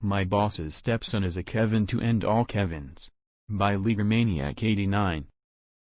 My boss's stepson is a Kevin to end all Kevins. By LazerManiac89.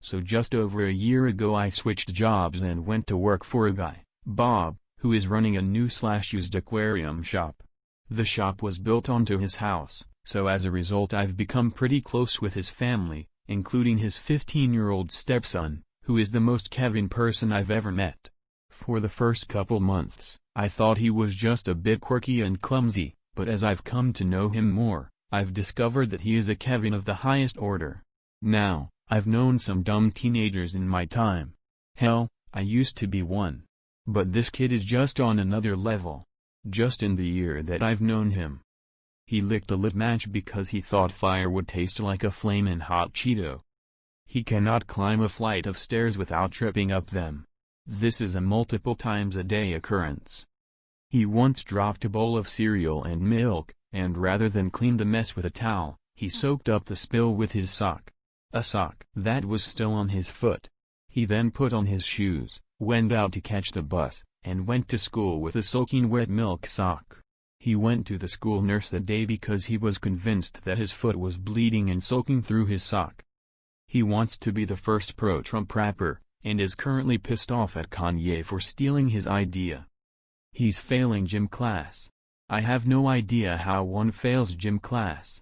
So just over a year ago I switched jobs and went to work for a guy, Bob, who is running a new/used aquarium shop. The shop was built onto his house, so as a result I've become pretty close with his family, including his 15-year-old stepson, who is the most Kevin person I've ever met. For the first couple months, I thought he was just a bit quirky and clumsy, but as I've come to know him more, I've discovered that he is a Kevin of the highest order. Now, I've known some dumb teenagers in my time. Hell, I used to be one. But this kid is just on another level. Just in the year that I've known him. He licked a lit match because he thought fire would taste like a flamin' hot Cheeto. He cannot climb a flight of stairs without tripping up them. This is a multiple times a day occurrence. He once dropped a bowl of cereal and milk, and rather than clean the mess with a towel, he soaked up the spill with his sock. A sock that was still on his foot. He then put on his shoes, went out to catch the bus, and went to school with a soaking wet milk sock. He went to the school nurse that day because he was convinced that his foot was bleeding and soaking through his sock. He wants to be the first pro-Trump rapper, and is currently pissed off at Kanye for stealing his idea. He's failing gym class. I have no idea how one fails gym class.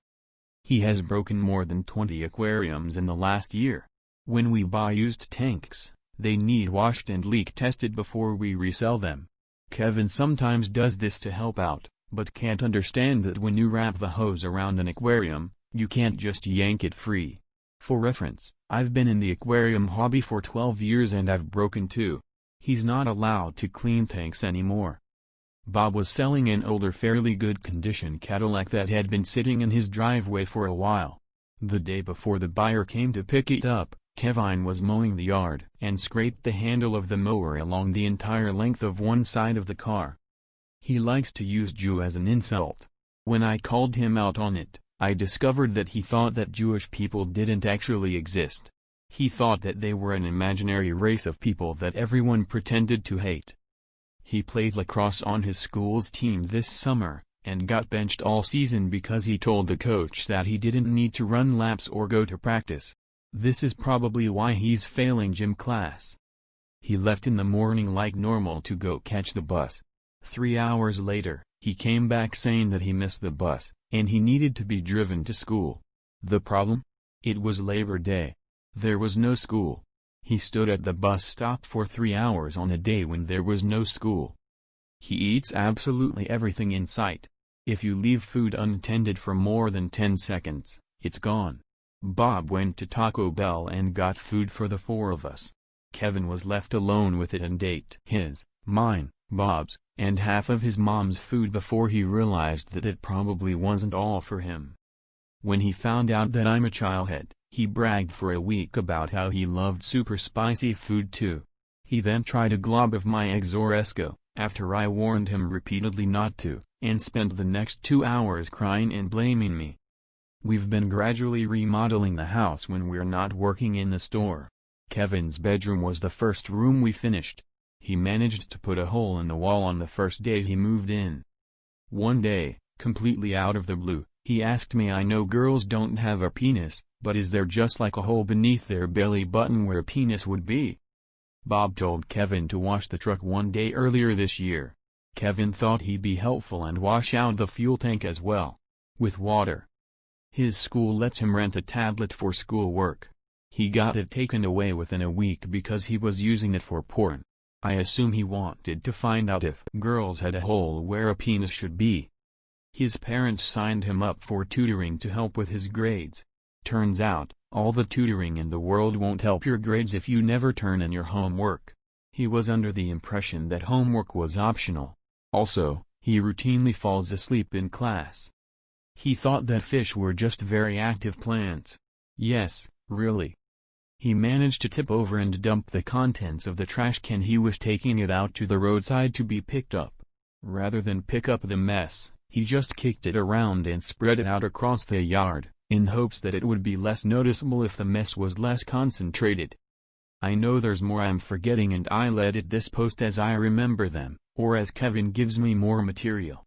He has broken more than 20 aquariums in the last year. When we buy used tanks, they need washed and leak tested before we resell them. Kevin sometimes does this to help out, but can't understand that when you wrap the hose around an aquarium, you can't just yank it free. For reference, I've been in the aquarium hobby for 12 years and I've broken 2. He's not allowed to clean tanks anymore. Bob was selling an older fairly good condition Cadillac that had been sitting in his driveway for a while. The day before the buyer came to pick it up, Kevin was mowing the yard and scraped the handle of the mower along the entire length of one side of the car. He likes to use Jew as an insult. When I called him out on it, I discovered that he thought that Jewish people didn't actually exist. He thought that they were an imaginary race of people that everyone pretended to hate. He played lacrosse on his school's team this summer, and got benched all season because he told the coach that he didn't need to run laps or go to practice. This is probably why he's failing gym class. He left in the morning like normal to go catch the bus. 3 hours later, he came back saying that he missed the bus, and he needed to be driven to school. The problem? It was Labor Day. There was no school. He stood at the bus stop for 3 hours on a day when there was no school. He eats absolutely everything in sight. If you leave food unattended for more than 10 seconds, it's gone. Bob went to Taco Bell and got food for the 4 of us. Kevin was left alone with it and ate his, mine, Bob's, and half of his mom's food before he realized that it probably wasn't all for him. When he found out that I'm a childhead, he bragged for a week about how he loved super spicy food too. He then tried a glob of my Exoresco, after I warned him repeatedly not to, and spent the next 2 hours crying and blaming me. We've been gradually remodeling the house when we're not working in the store. Kevin's bedroom was the first room we finished. He managed to put a hole in the wall on the first day he moved in. One day, completely out of the blue, he asked me, I know girls don't have a penis, but is there just like a hole beneath their belly button where a penis would be? Bob told Kevin to wash the truck one day earlier this year. Kevin thought he'd be helpful and wash out the fuel tank as well. With water. His school lets him rent a tablet for schoolwork. He got it taken away within a week because he was using it for porn. I assume he wanted to find out if girls had a hole where a penis should be. His parents signed him up for tutoring to help with his grades. Turns out, all the tutoring in the world won't help your grades if you never turn in your homework. He was under the impression that homework was optional. Also, he routinely falls asleep in class. He thought that fish were just very active plants. Yes, really. He managed to tip over and dump the contents of the trash can he was taking it out to the roadside to be picked up. Rather than pick up the mess, he just kicked it around and spread it out across the yard, in hopes that it would be less noticeable if the mess was less concentrated. I know there's more I'm forgetting and I'll edit this post as I remember them, or as Kevin gives me more material.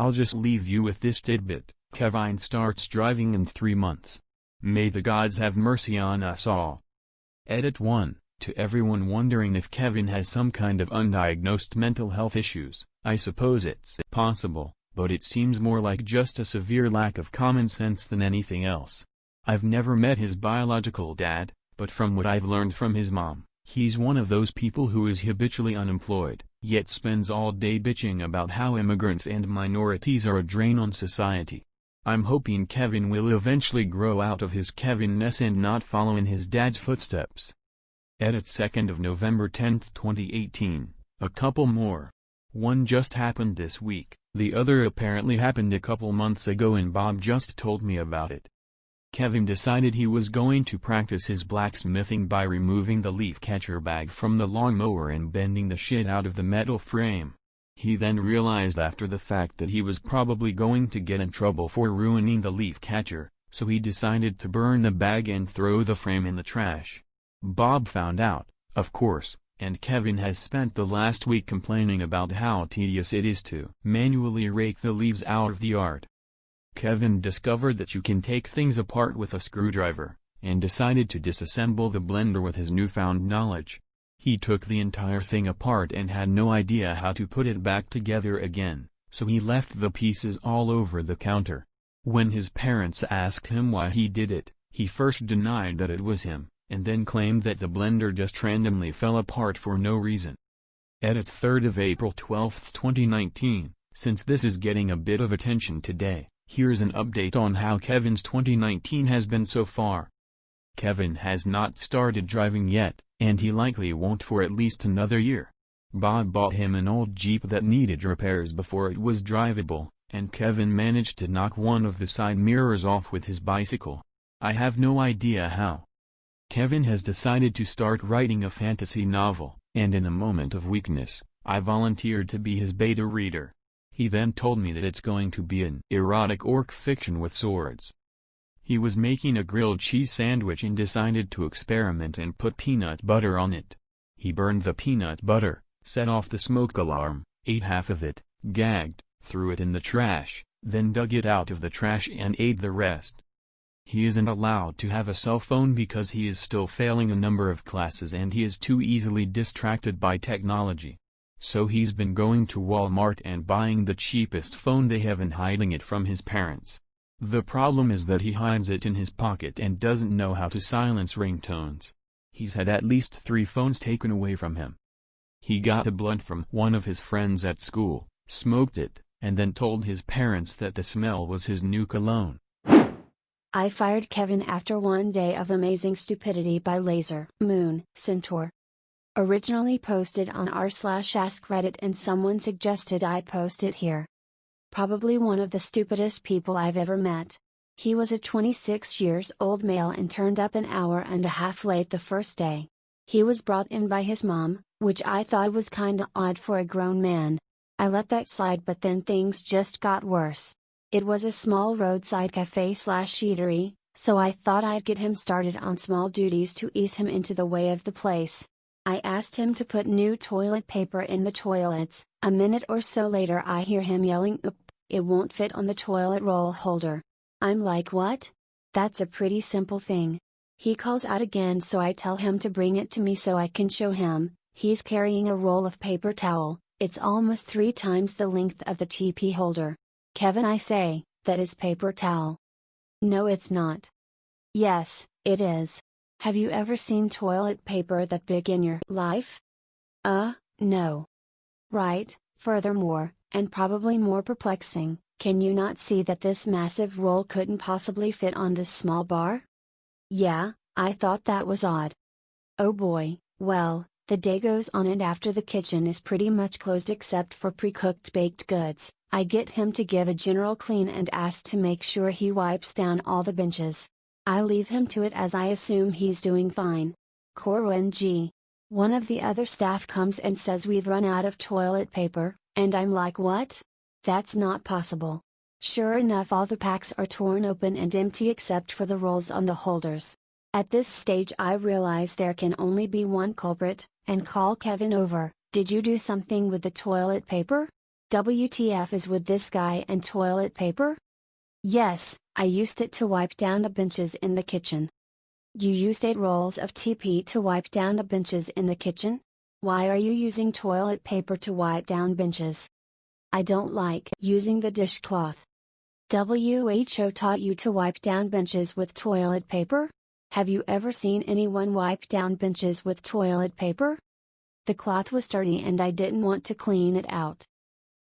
I'll just leave you with this tidbit: Kevin starts driving in 3 months. May the gods have mercy on us all. Edit 1. To everyone wondering if Kevin has some kind of undiagnosed mental health issues, I suppose it's possible, but it seems more like just a severe lack of common sense than anything else. I've never met his biological dad, but from what I've learned from his mom, he's one of those people who is habitually unemployed, yet spends all day bitching about how immigrants and minorities are a drain on society. I'm hoping Kevin will eventually grow out of his Kevinness and not follow in his dad's footsteps. Edit 2nd of November 10, 2018, a couple more. One just happened this week, the other apparently happened a couple months ago and Bob just told me about it. Kevin decided he was going to practice his blacksmithing by removing the leaf catcher bag from the lawnmower and bending the shit out of the metal frame. He then realized after the fact that he was probably going to get in trouble for ruining the leaf catcher, so he decided to burn the bag and throw the frame in the trash. Bob found out, of course, and Kevin has spent the last week complaining about how tedious it is to manually rake the leaves out of the yard. Kevin discovered that you can take things apart with a screwdriver, and decided to disassemble the blender with his newfound knowledge. He took the entire thing apart and had no idea how to put it back together again, so he left the pieces all over the counter. When his parents asked him why he did it, he first denied that it was him, and then claimed that the blender just randomly fell apart for no reason. Edit 3rd of April 12, 2019, since this is getting a bit of attention today, here's an update on how Kevin's 2019 has been so far. Kevin has not started driving yet, and he likely won't for at least another year. Bob bought him an old Jeep that needed repairs before it was drivable, and Kevin managed to knock one of the side mirrors off with his bicycle. I have no idea how. Kevin has decided to start writing a fantasy novel, and in a moment of weakness, I volunteered to be his beta reader. He then told me that it's going to be an erotic orc fiction with swords. He was making a grilled cheese sandwich and decided to experiment and put peanut butter on it. He burned the peanut butter, set off the smoke alarm, ate half of it, gagged, threw it in the trash, then dug it out of the trash and ate the rest. He isn't allowed to have a cell phone because he is still failing a number of classes and he is too easily distracted by technology. So he's been going to Walmart and buying the cheapest phone they have and hiding it from his parents. The problem is that he hides it in his pocket and doesn't know how to silence ringtones. He's had at least 3 phones taken away from him. He got a blunt from one of his friends at school, smoked it, and then told his parents that the smell was his new cologne. I fired Kevin after one day of amazing stupidity by LazerMoonCentaur. Originally posted on r/askreddit and someone suggested I post it here. Probably one of the stupidest people I've ever met. He was a 26 years old male and turned up an hour and a half late the first day. He was brought in by his mom, which I thought was kinda odd for a grown man. I let that slide, but then things just got worse. It was a small roadside cafe/eatery, so I thought I'd get him started on small duties to ease him into the way of the place. I asked him to put new toilet paper in the toilets. A minute or so later I hear him yelling, "Oop, it won't fit on the toilet roll holder." I'm like, what? That's a pretty simple thing. He calls out again, so I tell him to bring it to me so I can show him. He's carrying a roll of paper towel. It's almost 3 times the length of the TP holder. "Kevin," I say, "that is paper towel." "No, it's not." "Yes, it is. Have you ever seen toilet paper that big in your life?" No. "Right, furthermore, and probably more perplexing, can you not see that this massive roll couldn't possibly fit on this small bar?" "Yeah, I thought that was odd." "Oh boy, well, the day goes on and after the kitchen is pretty much closed except for pre-cooked baked goods, I get him to give a general clean and ask to make sure he wipes down all the benches. I leave him to it as I assume he's doing fine. Ng. One of the other staff comes and says we've run out of toilet paper, and I'm like, what? That's not possible. Sure enough, all the packs are torn open and empty except for the rolls on the holders. At this stage I realize there can only be one culprit, and call Kevin over. "Did you do something with the toilet paper?" WTF is with this guy and toilet paper? Yes, I used it to wipe down the benches in the kitchen. You used 8 rolls of TP to wipe down the benches in the kitchen? Why are you using toilet paper to wipe down benches? I don't like using the dishcloth. WHO taught you to wipe down benches with toilet paper? Have you ever seen anyone wipe down benches with toilet paper? The cloth was dirty and I didn't want to clean it out.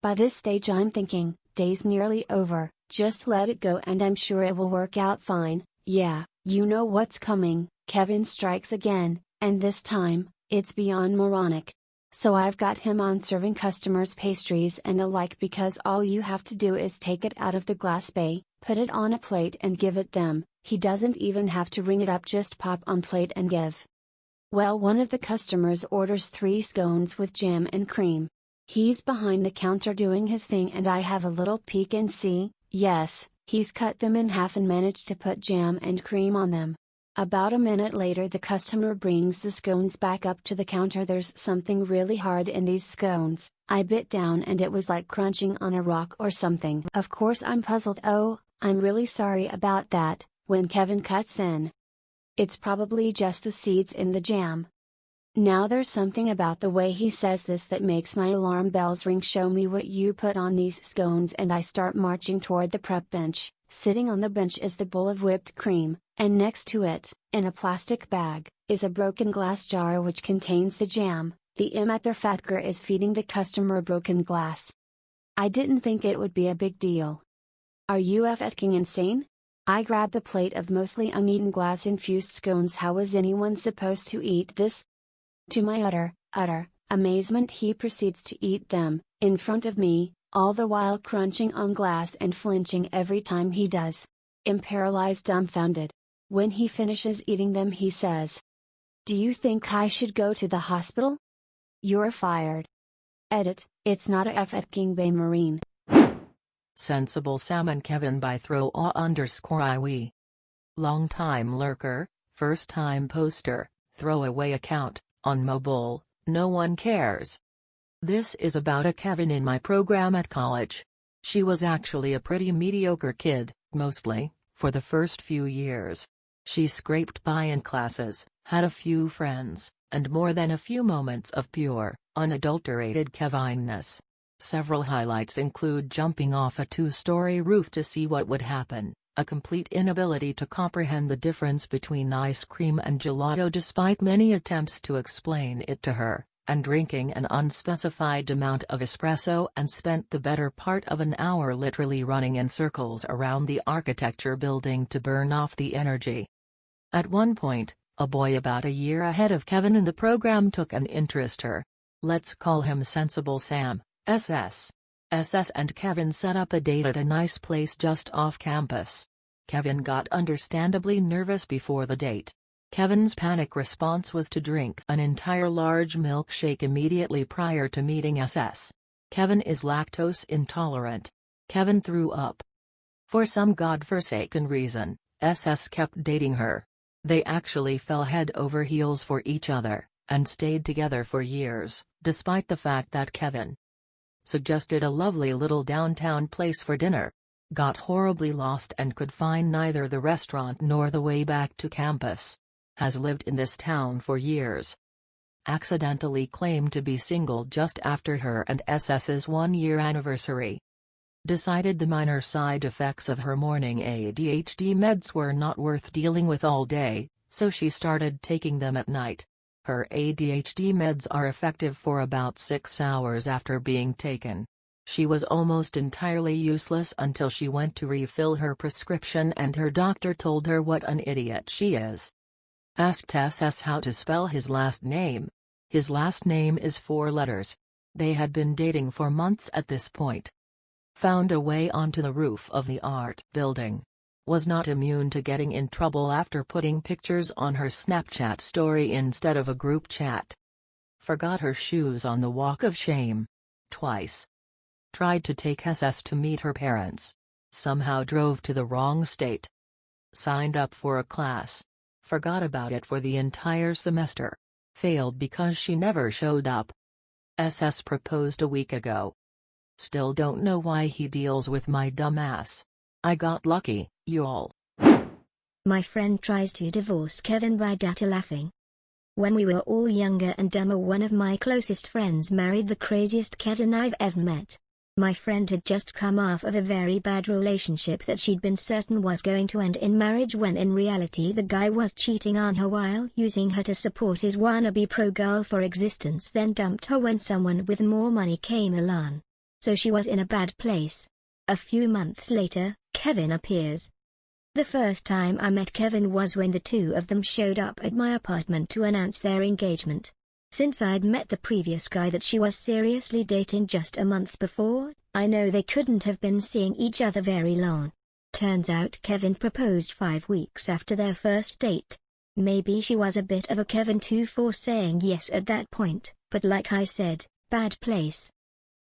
By this stage I'm thinking, day's nearly over, just let it go and I'm sure it will work out fine. Yeah, you know what's coming, Kevin strikes again, and this time, it's beyond moronic. So I've got him on serving customers pastries and the like because all you have to do is take it out of the glass bay, put it on a plate and give it them. He doesn't even have to ring it up, just pop on plate and give. Well, one of the customers orders 3 scones with jam and cream. He's behind the counter doing his thing and I have a little peek and see, yes, he's cut them in half and managed to put jam and cream on them. About a minute later the customer brings the scones back up to the counter. There's something really hard in these scones. I bit down and it was like crunching on a rock or something. Of course I'm puzzled. Oh, I'm really sorry about that, when Kevin cuts in. It's probably just the seeds in the jam. Now there's something about the way he says this that makes my alarm bells ring. Show me what you put on these scones, and I start marching toward the prep bench. Sitting on the bench is the bowl of whipped cream, and next to it, in a plastic bag, is a broken glass jar which contains the jam. The motherfucker is feeding the customer broken glass. I didn't think it would be a big deal. Are you f***ing insane? I grabbed the plate of mostly uneaten glass-infused scones. How was anyone supposed to eat this? To my utter amazement he proceeds to eat them, in front of me, all the while crunching on glass and flinching every time he does. I'm paralyzed, dumbfounded. When he finishes eating them he says, "Do you think I should go to the hospital? You're fired." Edit, it's not a f***ing Bay Marine. Sensible Sam and Kevin by _iwi. Long time lurker, first time poster, throwaway account, on mobile, no one cares. This is about a Kevin in my program at college. She was actually a pretty mediocre kid, mostly, for the first few years. She scraped by in classes, had a few friends, and more than a few moments of pure, unadulterated Kevinness. Several highlights include jumping off a 2-story roof to see what would happen, a complete inability to comprehend the difference between ice cream and gelato despite many attempts to explain it to her, and drinking an unspecified amount of espresso, and spent the better part of an hour literally running in circles around the architecture building to burn off the energy. At one point, a boy about a year ahead of Kevin in the program took an interest her. Let's call him Sensible Sam, SS. SS and Kevin set up a date at a nice place just off campus. Kevin got understandably nervous before the date. Kevin's panic response was to drink an entire large milkshake immediately prior to meeting SS. Kevin is lactose intolerant. Kevin threw up. For some godforsaken reason, SS kept dating her. They actually fell head over heels for each other, and stayed together for years, despite the fact that Kevin suggested a lovely little downtown place for dinner. Got horribly lost and could find neither the restaurant nor the way back to campus. Has lived in this town for years. Accidentally claimed to be single just after her and SS's 1-year anniversary. Decided the minor side effects of her morning ADHD meds were not worth dealing with all day, so she started taking them at night. Her ADHD meds are effective for about 6 hours after being taken. She was almost entirely useless until she went to refill her prescription and her doctor told her what an idiot she is. Asked SS how to spell his last name. His last name is 4 letters. They had been dating for months at this point. Found a way onto the roof of the art building. Was not immune to getting in trouble after putting pictures on her Snapchat story instead of a group chat. Forgot her shoes on the walk of shame. Twice. Tried to take SS to meet her parents. Somehow drove to the wrong state. Signed up for a class. Forgot about it for the entire semester. Failed because she never showed up. SS proposed a week ago. Still don't know why he deals with my dumb ass. I got lucky, y'all. My friend tries to divorce Kevin by datalaughing. When we were all younger and dumber, one of my closest friends married the craziest Kevin I've ever met. My friend had just come off of a very bad relationship that she'd been certain was going to end in marriage, when in reality the guy was cheating on her while using her to support his wannabe pro-girl for existence, then dumped her when someone with more money came along. So she was in a bad place. A few months later, Kevin appears. The first time I met Kevin was when the two of them showed up at my apartment to announce their engagement. Since I'd met the previous guy that she was seriously dating just a month before, I know they couldn't have been seeing each other very long. Turns out Kevin proposed 5 weeks after their first date. Maybe she was a bit of a Kevin too for saying yes at that point, but like I said, bad place.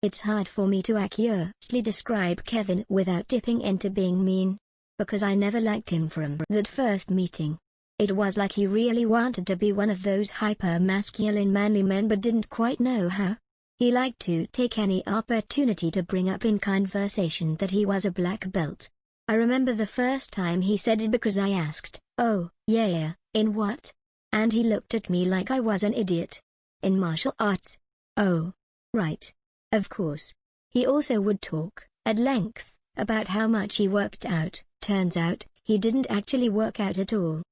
It's hard for me to accurately describe Kevin without dipping into being mean, because I never liked him from that first meeting. It was like he really wanted to be one of those hyper-masculine manly men but didn't quite know how. He liked to take any opportunity to bring up in conversation that he was a black belt. I remember the first time he said it because I asked, "Oh, yeah, in what?" And he looked at me like I was an idiot. "In martial arts." "Oh, right. Of course." He also would talk, at length, about how much he worked out. Turns out, he didn't actually work out at all.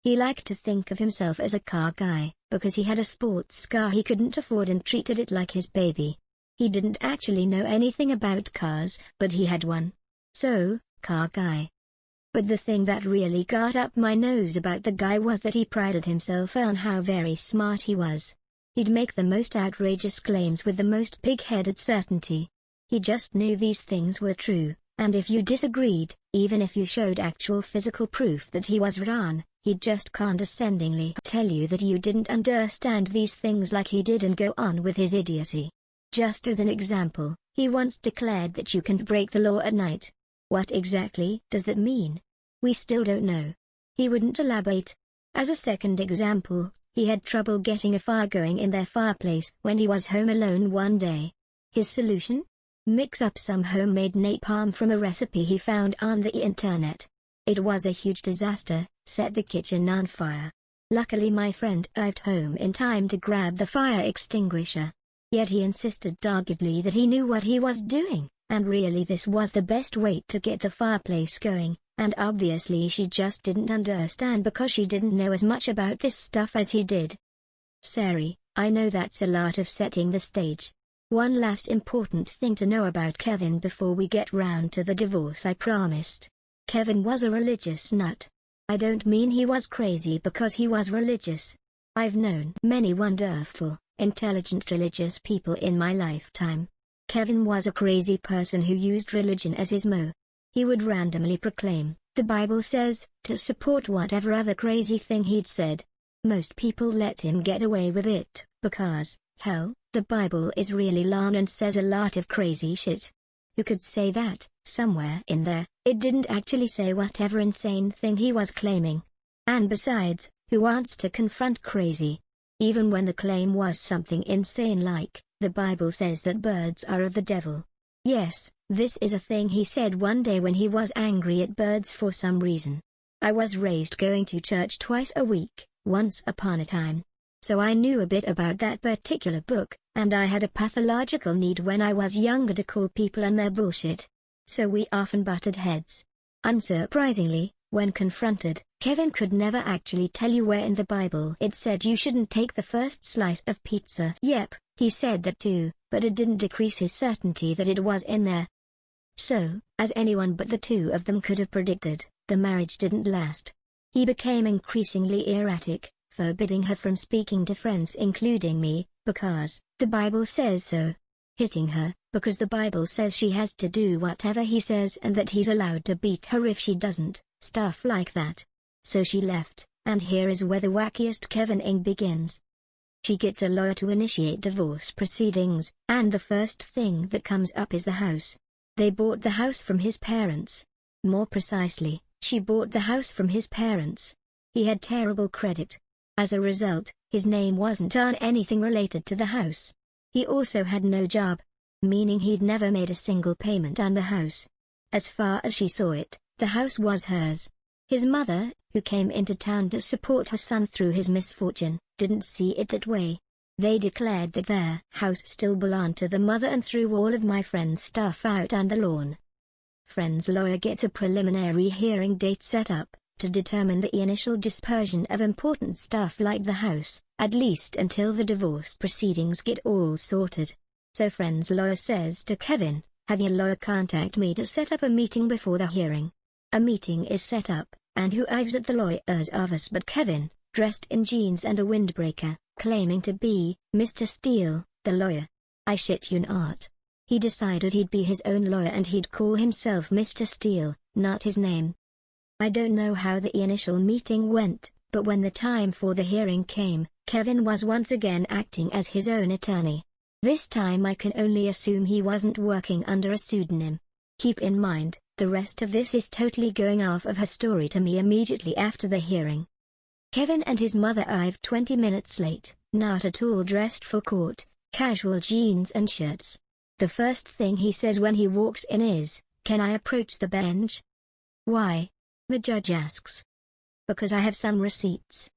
He liked to think of himself as a car guy, because he had a sports car he couldn't afford and treated it like his baby. He didn't actually know anything about cars, but he had one. So, car guy. But the thing that really got up my nose about the guy was that he prided himself on how very smart he was. He'd make the most outrageous claims with the most pig-headed certainty. He just knew these things were true, and if you disagreed, even if you showed actual physical proof that he was wrong, he'd just condescendingly tell you that you didn't understand these things like he did and go on with his idiocy. Just as an example, he once declared that you can't break the law at night. What exactly does that mean? We still don't know. He wouldn't elaborate. As a second example, he had trouble getting a fire going in their fireplace when he was home alone one day. His solution? Mix up some homemade napalm from a recipe he found on the internet. It was a huge disaster, set the kitchen on fire. Luckily my friend arrived home in time to grab the fire extinguisher. Yet he insisted doggedly that he knew what he was doing, and really this was the best way to get the fireplace going, and obviously she just didn't understand because she didn't know as much about this stuff as he did. Sorry, I know that's a lot of setting the stage. One last important thing to know about Kevin before we get round to the divorce I promised. Kevin was a religious nut. I don't mean he was crazy because he was religious. I've known many wonderful, intelligent religious people in my lifetime. Kevin was a crazy person who used religion as his mo. He would randomly proclaim, "The Bible says," to support whatever other crazy thing he'd said. Most people let him get away with it, because, hell, the Bible is really long and says a lot of crazy shit. Who could say that, somewhere in there, it didn't actually say whatever insane thing he was claiming? And besides, who wants to confront crazy? Even when the claim was something insane like, the Bible says that birds are of the devil. Yes, this is a thing he said one day when he was angry at birds for some reason. I was raised going to church twice a week, once upon a time. So I knew a bit about that particular book, and I had a pathological need when I was younger to call people on their bullshit. So we often butted heads. Unsurprisingly, when confronted, Kevin could never actually tell you where in the Bible it said you shouldn't take the first slice of pizza. Yep, he said that too, but it didn't decrease his certainty that it was in there. So, as anyone but the two of them could have predicted, the marriage didn't last. He became increasingly erratic, forbidding her from speaking to friends including me, because the Bible says so. Hitting her, because the Bible says she has to do whatever he says and that he's allowed to beat her if she doesn't, stuff like that. So she left, and here is where the wackiest Kevin-ing begins. She gets a lawyer to initiate divorce proceedings, and the first thing that comes up is the house. They bought the house from his parents. More precisely, she bought the house from his parents. He had terrible credit. As a result, his name wasn't on anything related to the house. He also had no job. meaning he'd never made a single payment on the house. As far as she saw it, the house was hers. His mother, who came into town to support her son through his misfortune, didn't see it that way. They declared that their house still belonged to the mother and threw all of my friend's stuff out on the lawn. Friend's lawyer gets a preliminary hearing date set up, to determine the initial dispersion of important stuff like the house, at least until the divorce proceedings get all sorted. So friend's lawyer says to Kevin, "Have your lawyer contact me to set up a meeting before the hearing." A meeting is set up, and who arrives at the lawyer's office but Kevin, dressed in jeans and a windbreaker, claiming to be Mr. Steele, the lawyer. I shit you not. He decided he'd be his own lawyer and he'd call himself Mr. Steele, not his name. I don't know how the initial meeting went, but when the time for the hearing came, Kevin was once again acting as his own attorney. This time I can only assume he wasn't working under a pseudonym. Keep in mind, the rest of this is totally going off of her story to me immediately after the hearing. Kevin and his mother arrived 20 minutes late, not at all dressed for court, casual jeans and shirts. The first thing he says when he walks in is, "Can I approach the bench?" "Why?" the judge asks. "Because I have some receipts."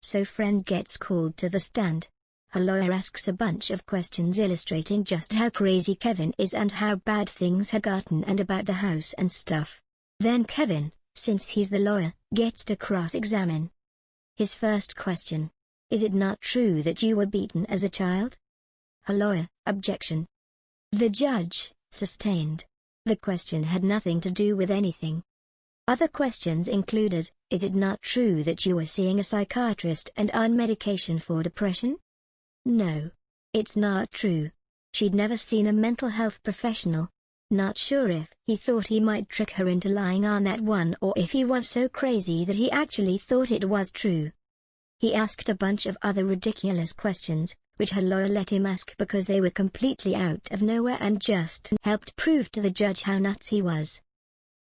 So friend gets called to the stand. Her lawyer asks a bunch of questions illustrating just how crazy Kevin is and how bad things had gotten and about the house and stuff. Then Kevin, since he's the lawyer, gets to cross-examine. His first question: "Is it not true that you were beaten as a child?" Her lawyer: "Objection." The judge: "Sustained. The question had nothing to do with anything." Other questions included: "Is it not true that you were seeing a psychiatrist and on medication for depression?" No. It's not true. She'd never seen a mental health professional. Not sure if he thought he might trick her into lying on that one or if he was so crazy that he actually thought it was true. He asked a bunch of other ridiculous questions, which her lawyer let him ask because they were completely out of nowhere and just helped prove to the judge how nuts he was.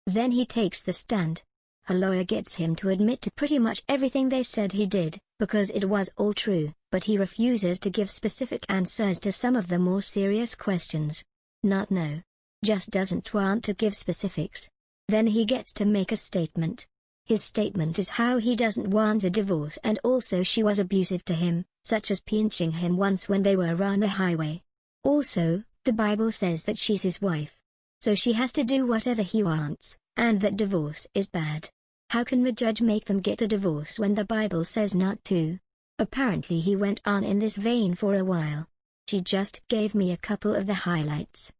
Then he takes the stand. Her lawyer gets him to admit to pretty much everything they said he did, because it was all true, but he refuses to give specific answers to some of the more serious questions. Not no. Just doesn't want to give specifics. Then he gets to make a statement. His statement is how he doesn't want a divorce and also she was abusive to him, such as pinching him once when they were on the highway. Also, the Bible says that she's his wife. So she has to do whatever he wants, and that divorce is bad. How can the judge make them get a divorce when the Bible says not to? Apparently he went on in this vein for a while. She just gave me a couple of the highlights.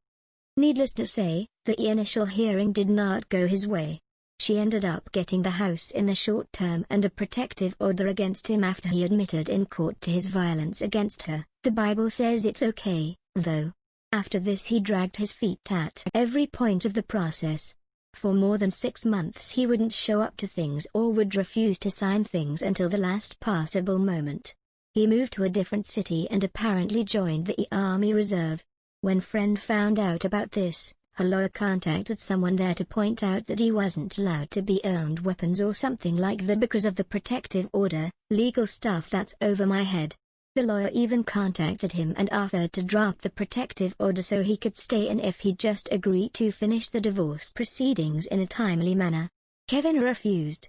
Needless to say, the initial hearing did not go his way. She ended up getting the house in the short term and a protective order against him after he admitted in court to his violence against her. The Bible says it's okay, though. After this he dragged his feet at every point of the process. For more than 6 months he wouldn't show up to things or would refuse to sign things until the last possible moment. He moved to a different city and apparently joined the Army Reserve. When friend found out about this, her lawyer contacted someone there to point out that he wasn't allowed to be owned weapons or something like that because of the protective order. Legal stuff that's over my head. The lawyer even contacted him and offered to drop the protective order so he could stay in if he just agreed to finish the divorce proceedings in a timely manner. Kevin refused.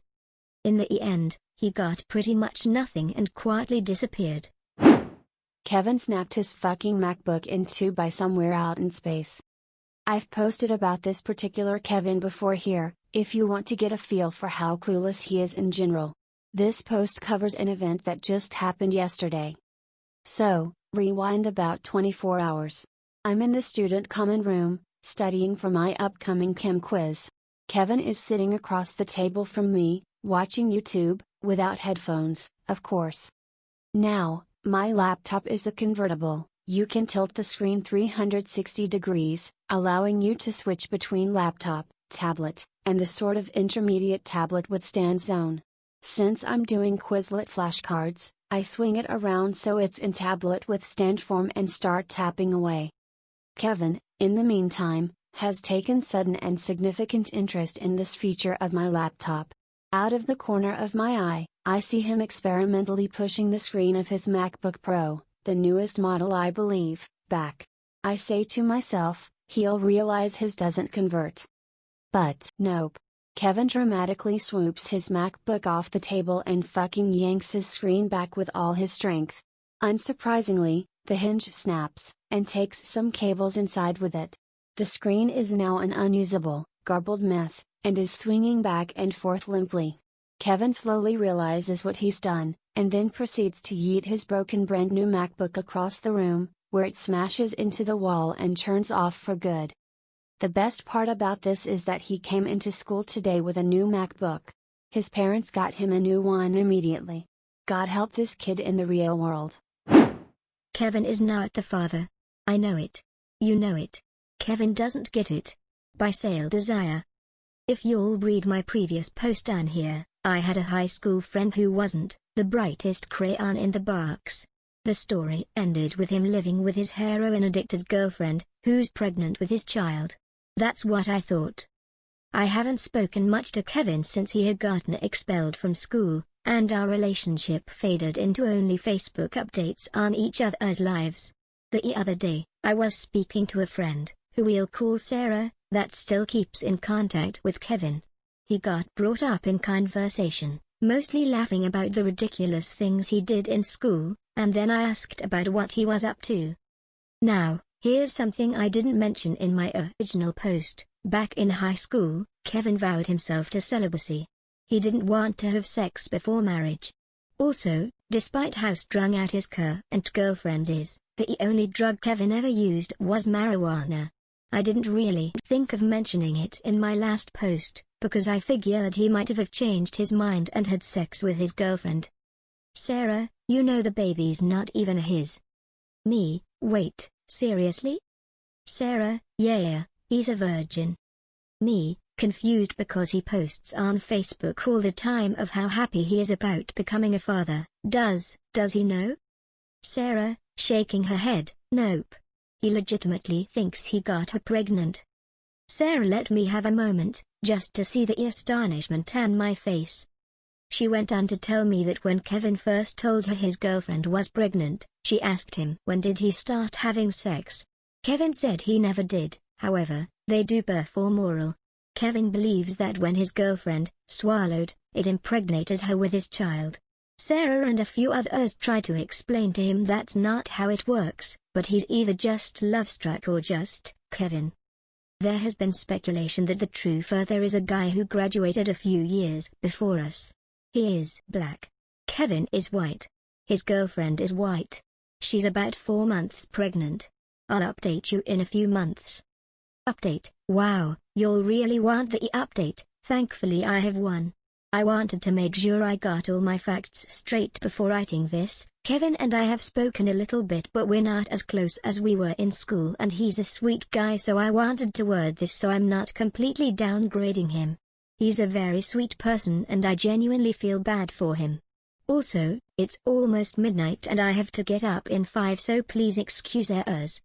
In the end, he got pretty much nothing and quietly disappeared. Kevin snapped his fucking MacBook in two by somewhere out in space. I've posted about this particular Kevin before here, if you want to get a feel for how clueless he is in general. This post covers an event that just happened yesterday. So, rewind about 24 hours. I'm in the student common room, studying for my upcoming chem quiz. Kevin is sitting across the table from me, watching YouTube, without headphones, of course. Now, my laptop is a convertible. You can tilt the screen 360 degrees, allowing you to switch between laptop, tablet, and the sort of intermediate tablet with stand zone. Since I'm doing Quizlet flashcards, I swing it around so it's in tablet with stand form and start tapping away. Kevin, in the meantime, has taken sudden and significant interest in this feature of my laptop. Out of the corner of my eye, I see him experimentally pushing the screen of his MacBook Pro, the newest model I believe, back. I say to myself, he'll realize his doesn't convert. But nope. Kevin dramatically swoops his MacBook off the table and fucking yanks his screen back with all his strength. Unsurprisingly, the hinge snaps, and takes some cables inside with it. The screen is now an unusable, garbled mess, and is swinging back and forth limply. Kevin slowly realizes what he's done, and then proceeds to yeet his broken brand new MacBook across the room, where it smashes into the wall and turns off for good. The best part about this is that he came into school today with a new MacBook. His parents got him a new one immediately. God help this kid in the real world. Kevin is not the father. I know it. You know it. Kevin doesn't get it. By StoriesAboutKevin. If you'll read my previous post down here, I had a high school friend who wasn't the brightest crayon in the box. The story ended with him living with his heroin-addicted girlfriend, who's pregnant with his child. That's what I thought. I haven't spoken much to Kevin since he had gotten expelled from school, and our relationship faded into only Facebook updates on each other's lives. The other day, I was speaking to a friend, who we'll call Sarah, that still keeps in contact with Kevin. He got brought up in conversation, mostly laughing about the ridiculous things he did in school, and then I asked about what he was up to. Now, here's something I didn't mention in my original post. Back in high school, Kevin vowed himself to celibacy. He didn't want to have sex before marriage. Also, despite how strung out his current girlfriend is, the only drug Kevin ever used was marijuana. I didn't really think of mentioning it in my last post, because I figured he might have changed his mind and had sex with his girlfriend. Sarah, you know the baby's not even his. Me, wait, seriously? Sarah, yeah, he's a virgin. Me, confused because he posts on Facebook all the time of how happy he is about becoming a father. Does he know? Sarah, shaking her head, nope. He legitimately thinks he got her pregnant. Sarah let me have a moment, just to see the astonishment on my face. She went on to tell me that when Kevin first told her his girlfriend was pregnant, she asked him when did he start having sex. Kevin said he never did, however, they do perform oral. Kevin believes that when his girlfriend swallowed, it impregnated her with his child. Sarah and a few others try to explain to him that's not how it works, but he's either just love-struck or just Kevin. There has been speculation that the true father is a guy who graduated a few years before us. He is black. Kevin is white. His girlfriend is white. She's about 4 months pregnant. I'll update you in a few months. Update. Wow, you'll really want the update. Thankfully I have one. I wanted to make sure I got all my facts straight before writing this. Kevin and I have spoken a little bit, but we're not as close as we were in school, and he's a sweet guy, so I wanted to word this so I'm not completely downgrading him. He's a very sweet person and I genuinely feel bad for him. Also, it's almost midnight and I have to get up in 5, so please excuse us.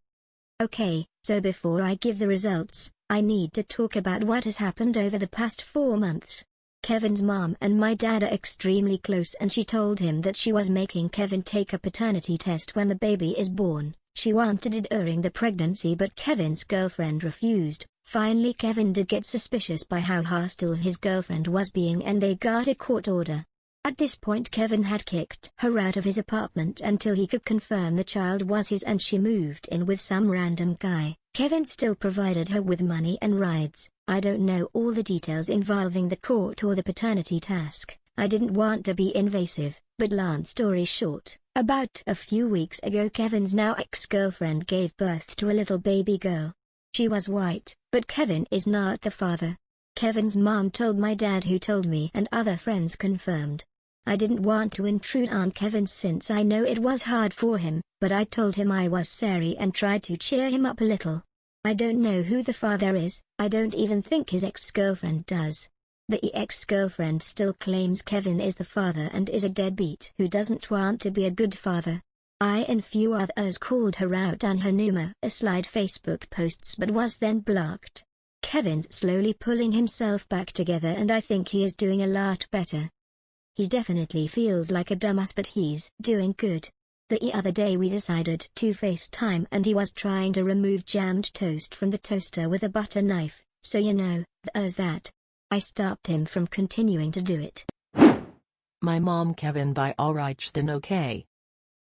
Okay, so before I give the results, I need to talk about what has happened over the past 4 months. Kevin's mom and my dad are extremely close, and she told him that she was making Kevin take a paternity test when the baby is born. She wanted it during the pregnancy, but Kevin's girlfriend refused. Finally Kevin did get suspicious by how hostile his girlfriend was being, and they got a court order. At this point Kevin had kicked her out of his apartment until he could confirm the child was his, and she moved in with some random guy. Kevin still provided her with money and rides. I don't know all the details involving the court or the paternity task. I didn't want to be invasive, but long story short, about a few weeks ago Kevin's now ex-girlfriend gave birth to a little baby girl. She was white, but Kevin is not the father. Kevin's mom told my dad, who told me, and other friends confirmed. I didn't want to intrude on Kevin since I know it was hard for him, but I told him I was sorry and tried to cheer him up a little. I don't know who the father is. I don't even think his ex-girlfriend does. The ex-girlfriend still claims Kevin is the father and is a deadbeat who doesn't want to be a good father. I and few others called her out on her numerous Facebook posts, but was then blocked. Kevin's slowly pulling himself back together, and I think he is doing a lot better. He definitely feels like a dumbass, but he's doing good. The other day we decided to FaceTime and he was trying to remove jammed toast from the toaster with a butter knife, so you know, there's that. I stopped him from continuing to do it. My Mom Kevin by alrightthenokay.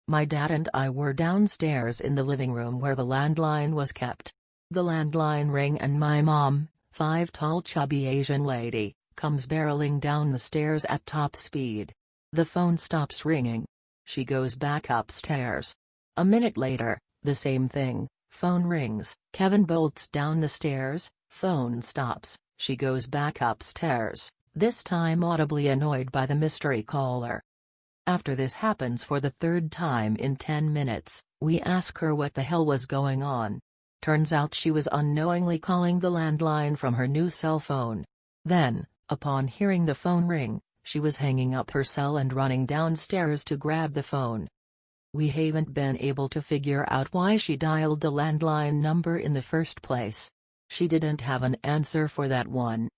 My dad and I were downstairs in the living room where the landline was kept. The landline rang and my mom, 5 tall chubby Asian lady, comes barreling down the stairs at top speed. The phone stops ringing. She goes back upstairs. A minute later, the same thing, phone rings. Kevin bolts down the stairs, phone stops, she goes back upstairs, this time audibly annoyed by the mystery caller. After this happens for the 3rd time in 10 minutes, we ask her what the hell was going on. Turns out she was unknowingly calling the landline from her new cell phone. Then, upon hearing the phone ring, she was hanging up her cell and running downstairs to grab the phone. We haven't been able to figure out why she dialed the landline number in the first place. She didn't have an answer for that one.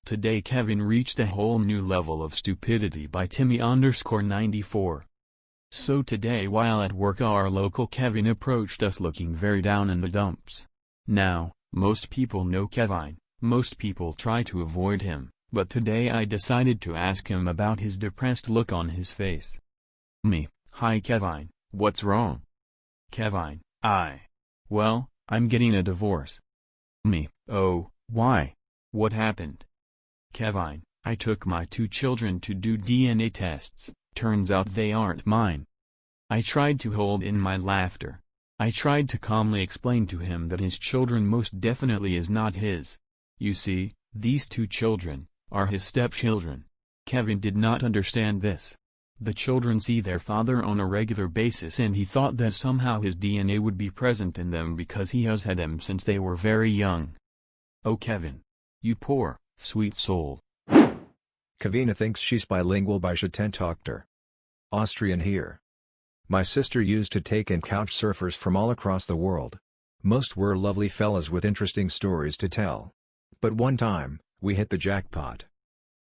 Today Kevin reached a whole new level of stupidity by Timmy_94. So today while at work our local Kevin approached us looking very down in the dumps. Now, most people know Kevin, most people try to avoid him, but today I decided to ask him about his depressed look on his face. Me, hi Kevin, what's wrong? Kevin, well, I'm getting a divorce. Me, oh, why? What happened? Kevin, I took my 2 children to do DNA tests, turns out they aren't mine. I tried to hold in my laughter. I tried to calmly explain to him that his children most definitely is not his. You see, these 2 children are his stepchildren. Kevin did not understand this. The children see their father on a regular basis and he thought that somehow his DNA would be present in them because he has had them since they were very young. Oh Kevin. You poor, sweet soul. Kevina thinks she's bilingual by Schattentochter. Austrian here. My sister used to take in couch surfers from all across the world. Most were lovely fellas with interesting stories to tell. But one time, we hit the jackpot.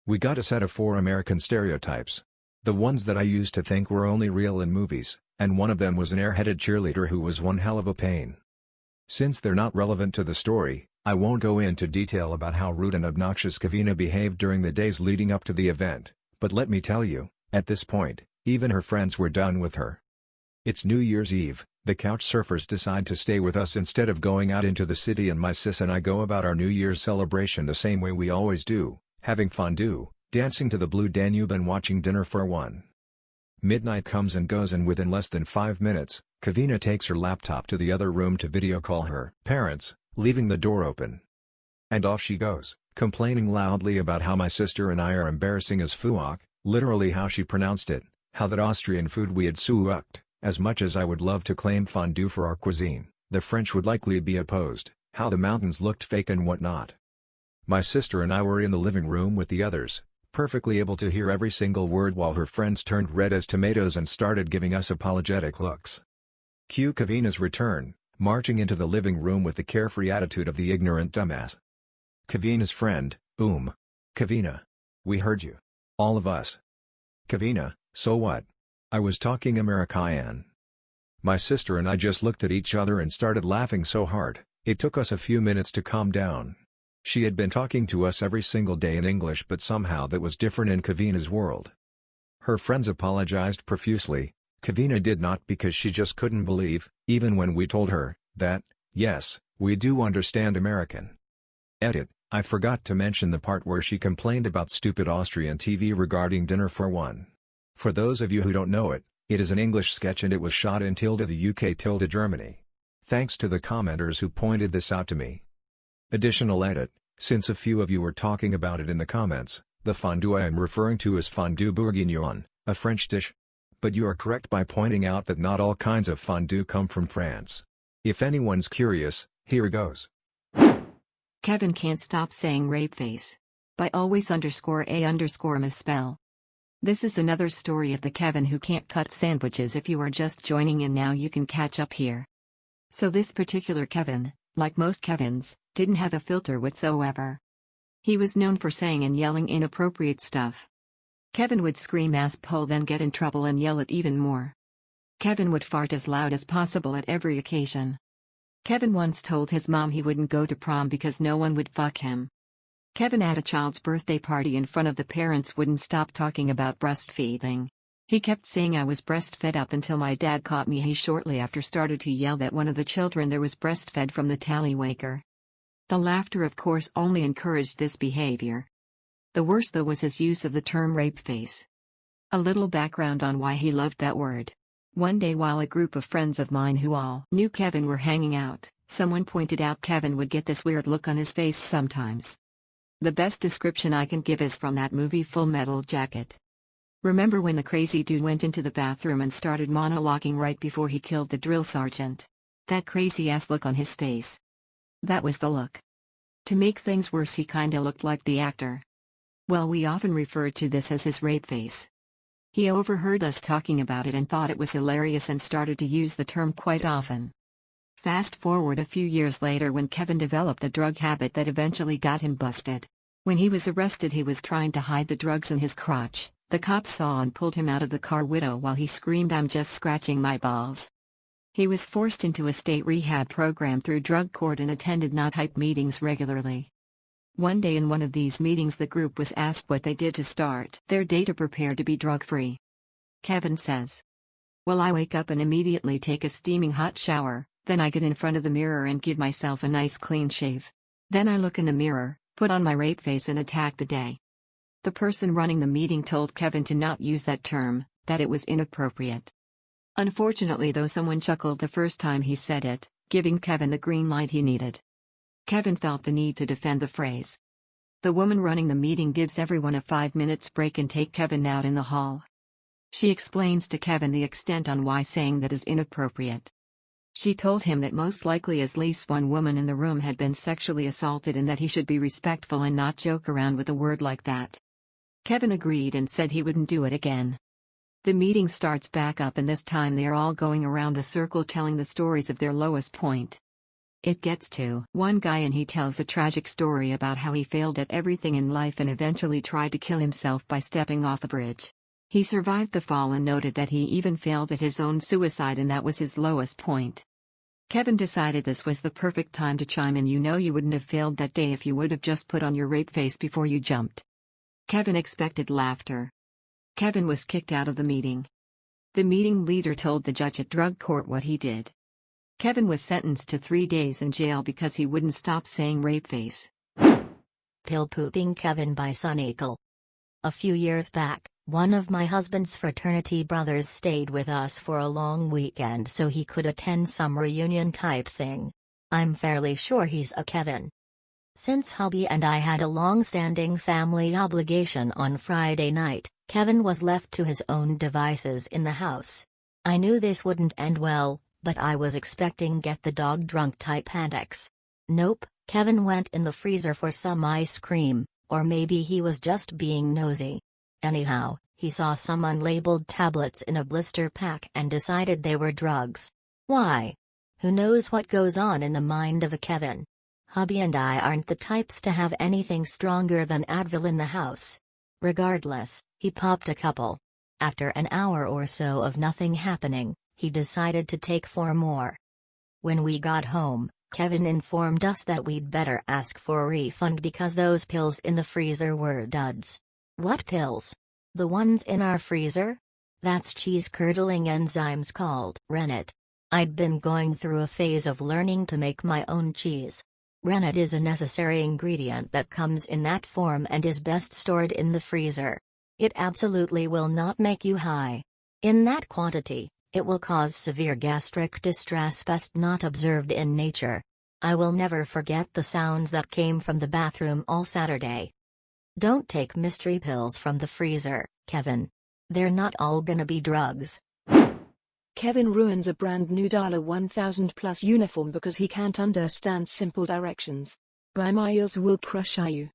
We got a set of 4 American stereotypes. The ones that I used to think were only real in movies, and one of them was an airheaded cheerleader who was one hell of a pain. Since they're not relevant to the story, I won't go into detail about how rude and obnoxious Kevina behaved during the days leading up to the event, but let me tell you, at this point, even her friends were done with her. It's New Year's Eve, the couch surfers decide to stay with us instead of going out into the city and my sis and I go about our New Year's celebration the same way we always do, having fondue, dancing to the Blue Danube and watching Dinner for One. Midnight comes and goes and within less than 5 minutes, Kevina takes her laptop to the other room to video call her parents, leaving the door open. And off she goes, complaining loudly about how my sister and I are embarrassing as fuck, literally how she pronounced it, how that Austrian food we had sucked. As much as I would love to claim fondue for our cuisine, the French would likely be opposed, how the mountains looked fake and whatnot. My sister and I were in the living room with the others, perfectly able to hear every single word while her friends turned red as tomatoes and started giving us apologetic looks. Cue Kevina's return, marching into the living room with the carefree attitude of the ignorant dumbass. Kevina's friend, Kevina. We heard you. All of us. Kevina, so what? I was talking American. My sister and I just looked at each other and started laughing so hard, it took us a few minutes to calm down. She had been talking to us every single day in English but somehow that was different in Kevina's world. Her friends apologized profusely, Kevina did not because she just couldn't believe, even when we told her, that, yes, we do understand American. Edit, I forgot to mention the part where she complained about stupid Austrian TV regarding Dinner for One. For those of you who don't know it, it is an English sketch and it was shot in the UK Germany. Thanks to the commenters who pointed this out to me. Additional edit, since a few of you were talking about it in the comments, the fondue I am referring to is fondue bourguignon, a French dish. But you are correct by pointing out that not all kinds of fondue come from France. If anyone's curious, here goes. Kevin can't stop saying rapeface. By always_a_misspell. This is another story of the Kevin who can't cut sandwiches. If you are just joining in now, you can catch up here. So this particular Kevin, like most Kevins, didn't have a filter whatsoever. He was known for saying and yelling inappropriate stuff. Kevin would scream asshole, then get in trouble and yell it even more. Kevin would fart as loud as possible at every occasion. Kevin once told his mom he wouldn't go to prom because no one would fuck him. Kevin at a child's birthday party in front of the parents wouldn't stop talking about breastfeeding. He kept saying I was breastfed up until my dad caught me. He shortly after started to yell that one of the children there was breastfed from the tallywaker. The laughter of course only encouraged this behavior. The worst though was his use of the term rapeface. A little background on why he loved that word. One day while a group of friends of mine who all knew Kevin were hanging out, someone pointed out Kevin would get this weird look on his face sometimes. The best description I can give is from that movie Full Metal Jacket. Remember when the crazy dude went into the bathroom and started monologuing right before he killed the drill sergeant? That crazy-ass look on his face. That was the look. To make things worse, he kinda looked like the actor. Well, we often referred to this as his rape face. He overheard us talking about it and thought it was hilarious and started to use the term quite often. Fast forward a few years later when Kevin developed a drug habit that eventually got him busted. When he was arrested, he was trying to hide the drugs in his crotch. The cops saw and pulled him out of the car widow while he screamed, "I'm just scratching my balls." He was forced into a state rehab program through drug court and attended not hype meetings regularly. One day in one of these meetings the group was asked what they did to start their day to prepare to be drug-free. Kevin says, "Well, I wake up and immediately take a steaming hot shower, then I get in front of the mirror and give myself a nice clean shave. Then I look in the mirror, put on my rape face and attack the day." The person running the meeting told Kevin to not use that term, that it was inappropriate. Unfortunately though, someone chuckled the first time he said it, giving Kevin the green light he needed. Kevin felt the need to defend the phrase. The woman running the meeting gives everyone a 5 minutes break and take Kevin out in the hall. She explains to Kevin the extent on why saying that is inappropriate. She told him that most likely at least one woman in the room had been sexually assaulted and that he should be respectful and not joke around with a word like that. Kevin agreed and said he wouldn't do it again. The meeting starts back up and this time they are all going around the circle telling the stories of their lowest point. It gets to one guy and he tells a tragic story about how he failed at everything in life and eventually tried to kill himself by stepping off a bridge. He survived the fall and noted that he even failed at his own suicide and that was his lowest point. Kevin decided this was the perfect time to chime in. "You know you wouldn't have failed that day if you would have just put on your rape face before you jumped." Kevin expected laughter. Kevin was kicked out of the meeting. The meeting leader told the judge at drug court what he did. Kevin was sentenced to 3 days in jail because he wouldn't stop saying rape face. Pill-pooping Kevin by sunnykl. A few years back, one of my husband's fraternity brothers stayed with us for a long weekend so he could attend some reunion type thing. I'm fairly sure he's a Kevin. Since hubby and I had a long-standing family obligation on Friday night, Kevin was left to his own devices in the house. I knew this wouldn't end well, but I was expecting get the dog drunk type antics. Nope, Kevin went in the freezer for some ice cream, or maybe he was just being nosy. Anyhow, he saw some unlabeled tablets in a blister pack and decided they were drugs. Why? Who knows what goes on in the mind of a Kevin? Hubby and I aren't the types to have anything stronger than Advil in the house. Regardless, he popped a couple. After an hour or so of nothing happening, he decided to take 4 more. When we got home, Kevin informed us that we'd better ask for a refund because those pills in the freezer were duds. What pills? The ones in our freezer? That's cheese-curdling enzymes called rennet. I'd been going through a phase of learning to make my own cheese. Rennet is a necessary ingredient that comes in that form and is best stored in the freezer. It absolutely will not make you high. In that quantity, it will cause severe gastric distress best not observed in nature. I will never forget the sounds that came from the bathroom all Saturday. Don't take mystery pills from the freezer, Kevin. They're not all gonna be drugs. Kevin ruins a brand new $1000+ uniform because he can't understand simple directions. By myheelswillcrushyou.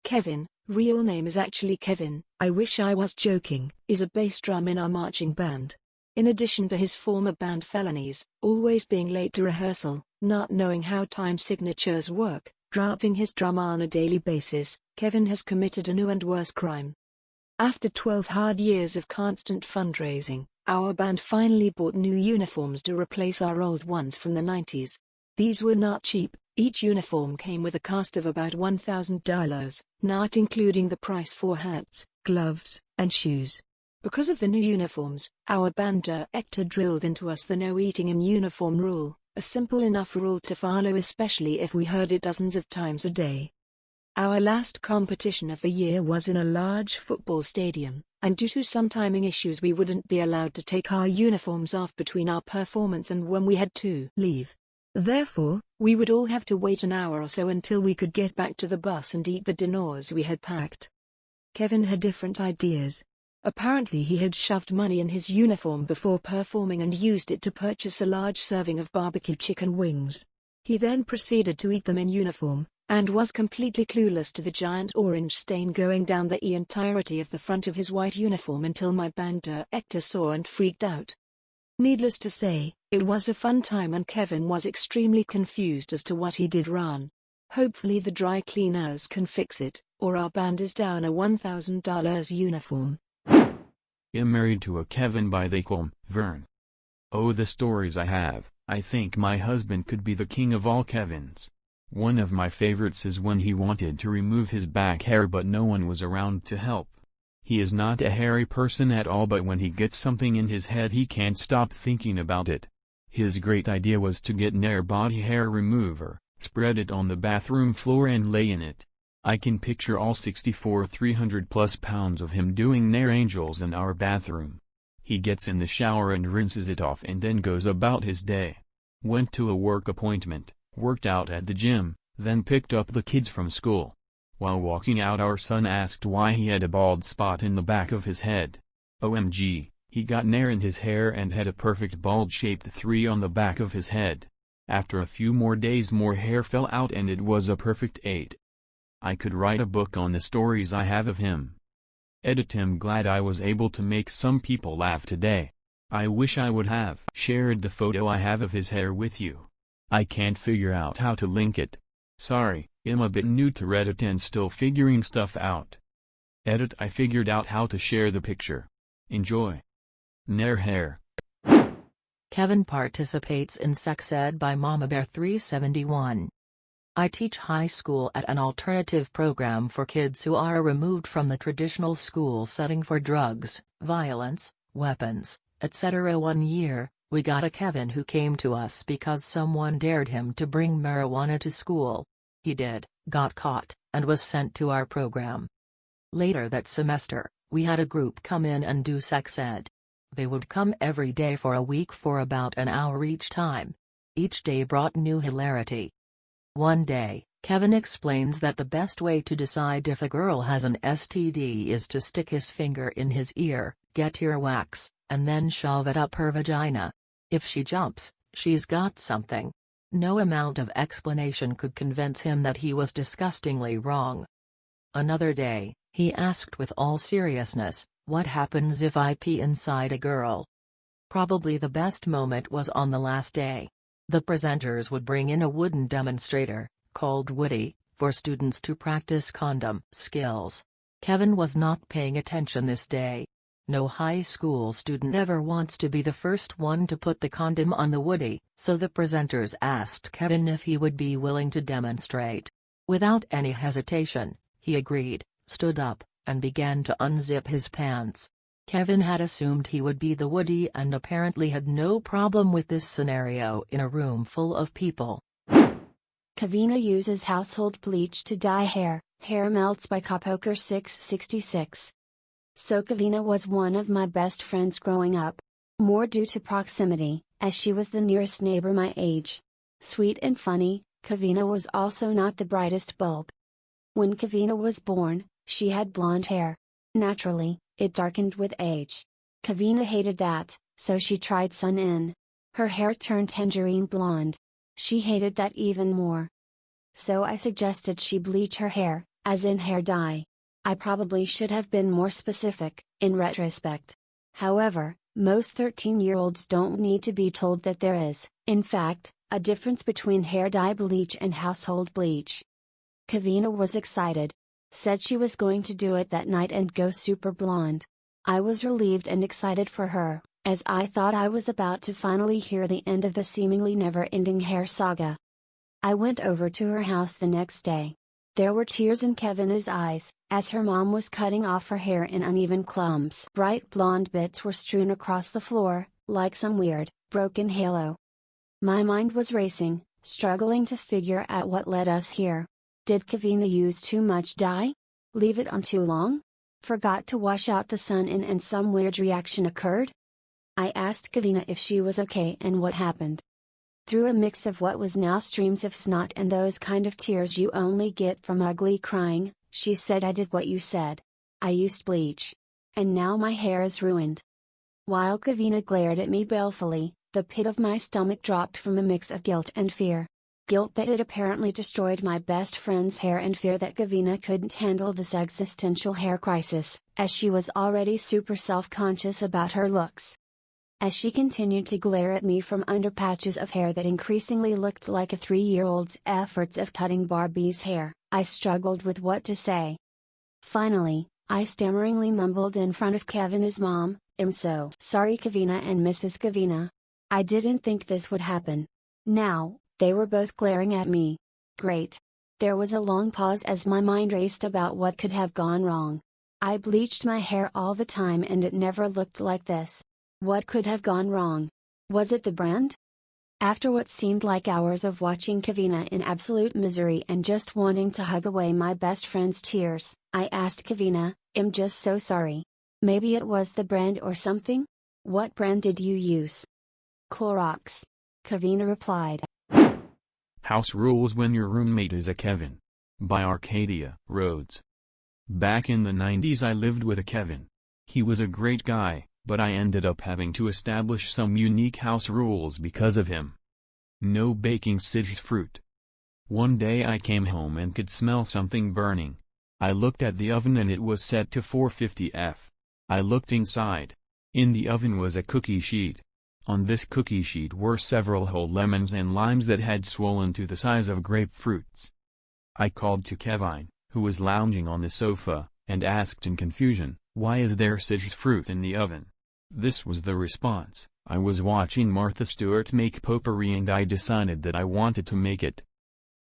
Kevin, real name is actually Kevin, I wish I was joking, is a bass drum in our marching band. In addition to his former band felonies, always being late to rehearsal, not knowing how time signatures work, dropping his drum on a daily basis, Kevin has committed a new and worse crime. After 12 hard years of constant fundraising, our band finally bought new uniforms to replace our old ones from the 90s. These were not cheap. Each uniform came with a cost of about $1,000, not including the price for hats, gloves, and shoes. Because of the new uniforms, our band director drilled into us the no eating in uniform rule, a simple enough rule to follow especially if we heard it dozens of times a day. Our last competition of the year was in a large football stadium, and due to some timing issues we wouldn't be allowed to take our uniforms off between our performance and when we had to leave. Therefore, we would all have to wait an hour or so until we could get back to the bus and eat the dinners we had packed. Kevin had different ideas. Apparently he had shoved money in his uniform before performing and used it to purchase a large serving of barbecued chicken wings. He then proceeded to eat them in uniform, and was completely clueless to the giant orange stain going down the entirety of the front of his white uniform until my band director saw and freaked out. Needless to say, it was a fun time and Kevin was extremely confused as to what he did wrong. Hopefully the dry cleaners can fix it, or our band is down a $1,000 uniform. I'm married to a Kevin by theycallmeVern. Oh, the stories I have. I think my husband could be the king of all Kevins. One of my favorites is when he wanted to remove his back hair but no one was around to help. He is not a hairy person at all, but when he gets something in his head he can't stop thinking about it. His great idea was to get an body hair remover, spread it on the bathroom floor and lay in it. I can picture all 300+ pounds of him doing nair angels in our bathroom. He gets in the shower and rinses it off and then goes about his day. Went to a work appointment, worked out at the gym, then picked up the kids from school. While walking out our son asked why he had a bald spot in the back of his head. OMG, he got nair in his hair and had a perfect bald-shaped 3 on the back of his head. After a few more days more hair fell out and it was a perfect 8. I could write a book on the stories I have of him. Edit. I'm glad I was able to make some people laugh today. I wish I would have shared the photo I have of his hair with you. I can't figure out how to link it. Sorry, I'm a bit new to Reddit and still figuring stuff out. Edit. I figured out how to share the picture. Enjoy. Nair hair. Kevin participates in sex ed by Mama Bear 371. I teach high school at an alternative program for kids who are removed from the traditional school setting for drugs, violence, weapons, etc. One year, we got a Kevin who came to us because someone dared him to bring marijuana to school. He did, got caught, and was sent to our program. Later that semester, we had a group come in and do sex ed. They would come every day for a week for about an hour each time. Each day brought new hilarity. One day, Kevin explains that the best way to decide if a girl has an STD is to stick his finger in his ear, get earwax, and then shove it up her vagina. If she jumps, she's got something. No amount of explanation could convince him that he was disgustingly wrong. Another day, he asked with all seriousness, what happens if I pee inside a girl? Probably the best moment was on the last day. The presenters would bring in a wooden demonstrator, called Woody, for students to practice condom skills. Kevin was not paying attention this day. No high school student ever wants to be the first one to put the condom on the Woody, so the presenters asked Kevin if he would be willing to demonstrate. Without any hesitation, he agreed, stood up, and began to unzip his pants. Kevin had assumed he would be the Woody and apparently had no problem with this scenario in a room full of people. Kevina uses household bleach to dye hair. Hair melts by Coppoker 666. So Kevina was one of my best friends growing up. More due to proximity, as she was the nearest neighbor my age. Sweet and funny, Kevina was also not the brightest bulb. When Kevina was born, she had blonde hair. Naturally, it darkened with age. Kevina hated that, so she tried sun-in. Her hair turned tangerine blonde. She hated that even more. So I suggested she bleach her hair, as in hair dye. I probably should have been more specific, in retrospect. However, most 13-year-olds don't need to be told that there is, in fact, a difference between hair dye bleach and household bleach. Kevina was excited. Said she was going to do it that night and go super blonde. I was relieved and excited for her, as I thought I was about to finally hear the end of the seemingly never-ending hair saga. I went over to her house the next day. There were tears in Kevina's eyes, as her mom was cutting off her hair in uneven clumps. Bright blonde bits were strewn across the floor, like some weird, broken halo. My mind was racing, struggling to figure out what led us here. Did Kevina use too much dye? Leave it on too long? Forgot to wash out the sun in and some weird reaction occurred? I asked Kevina if she was okay and what happened. Through a mix of what was now streams of snot and those kind of tears you only get from ugly crying, she said, I did what you said. I used bleach. And now my hair is ruined. While Kevina glared at me balefully, the pit of my stomach dropped from a mix of guilt and fear. Guilt that it apparently destroyed my best friend's hair, and fear that Kevina couldn't handle this existential hair crisis, as she was already super self-conscious about her looks. As she continued to glare at me from under patches of hair that increasingly looked like a 3-year-old's efforts of cutting Barbie's hair, I struggled with what to say. Finally, I stammeringly mumbled in front of Kevina's mom, "I'm so sorry, Kevina and Mrs. Kevina. I didn't think this would happen." Now, they were both glaring at me. Great. There was a long pause as my mind raced about what could have gone wrong. I bleached my hair all the time and it never looked like this. What could have gone wrong? Was it the brand? After what seemed like hours of watching Kevina in absolute misery and just wanting to hug away my best friend's tears, I asked Kevina, "I'm just so sorry. Maybe it was the brand or something? What brand did you use?" "Clorox," Kevina replied. House Rules When Your Roommate is a Kevin. By ArcadiaRhodes. Back in the 90s I lived with a Kevin. He was a great guy, but I ended up having to establish some unique house rules because of him. No baking citrus fruit. One day I came home and could smell something burning. I looked at the oven and it was set to 450 F. I looked inside. In the oven was a cookie sheet. On this cookie sheet were several whole lemons and limes that had swollen to the size of grapefruits. I called to Kevin, who was lounging on the sofa, and asked in confusion, "Why is there citrus fruit in the oven?" This was the response: "I was watching Martha Stewart make potpourri and I decided that I wanted to make it."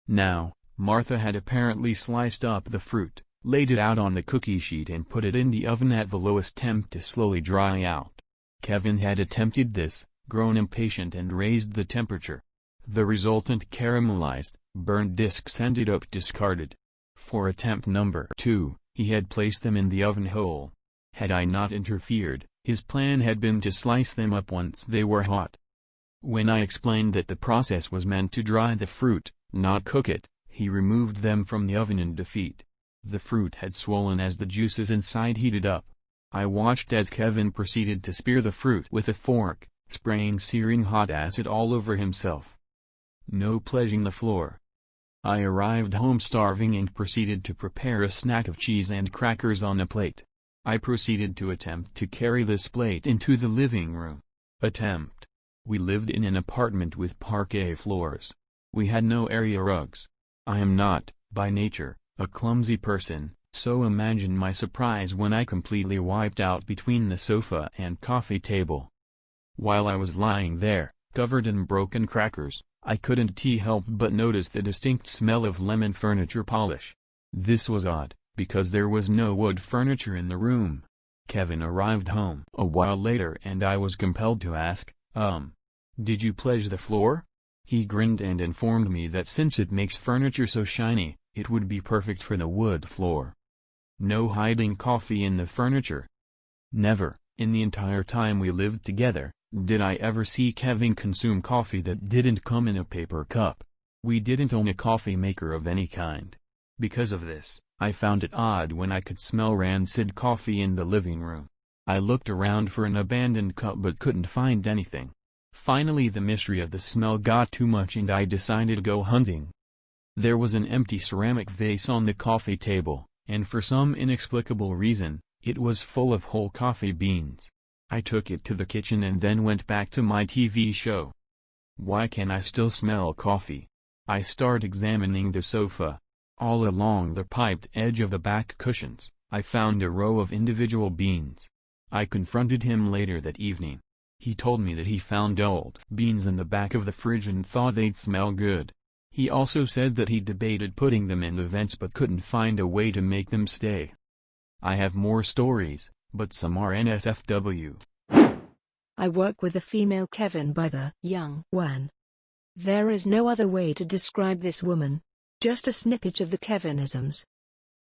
Now, Martha had apparently sliced up the fruit, laid it out on the cookie sheet and put it in the oven at the lowest temp to slowly dry out. Kevin had attempted this, grown impatient and raised the temperature. The resultant caramelized, burnt discs ended up discarded. For attempt number 2, he had placed them in the oven whole. Had I not interfered, his plan had been to slice them up once they were hot. When I explained that the process was meant to dry the fruit, not cook it, he removed them from the oven in defeat. The fruit had swollen as the juices inside heated up. I watched as Kevin proceeded to spear the fruit with a fork, spraying searing hot acid all over himself. No pledging the floor. I arrived home starving and proceeded to prepare a snack of cheese and crackers on a plate. I proceeded to attempt to carry this plate into the living room. Attempt. We lived in an apartment with parquet floors. We had no area rugs. I am not, by nature, a clumsy person, so imagine my surprise when I completely wiped out between the sofa and coffee table. While I was lying there, covered in broken crackers, I couldn't help but notice the distinct smell of lemon furniture polish. This was odd, because there was no wood furniture in the room. Kevin arrived home a while later and I was compelled to ask, "Did you pledge the floor?" He grinned and informed me that since it makes furniture so shiny, it would be perfect for the wood floor. No hiding coffee in the furniture. Never, in the entire time we lived together, did I ever see Kevin consume coffee that didn't come in a paper cup. We didn't own a coffee maker of any kind. Because of this, I found it odd when I could smell rancid coffee in the living room. I looked around for an abandoned cup but couldn't find anything. Finally the mystery of the smell got too much and I decided to go hunting. There was an empty ceramic vase on the coffee table, and for some inexplicable reason, it was full of whole coffee beans. I took it to the kitchen and then went back to my TV show. Why can I still smell coffee? I start examining the sofa. All along the piped edge of the back cushions, I found a row of individual beans. I confronted him later that evening. He told me that he found old beans in the back of the fridge and thought they'd smell good. He also said that he debated putting them in the vents but couldn't find a way to make them stay. I have more stories, but some are NSFW. I work with a female Kevin by the TheYoungWan. There is no other way to describe this woman. Just a snippet of the Kevinisms.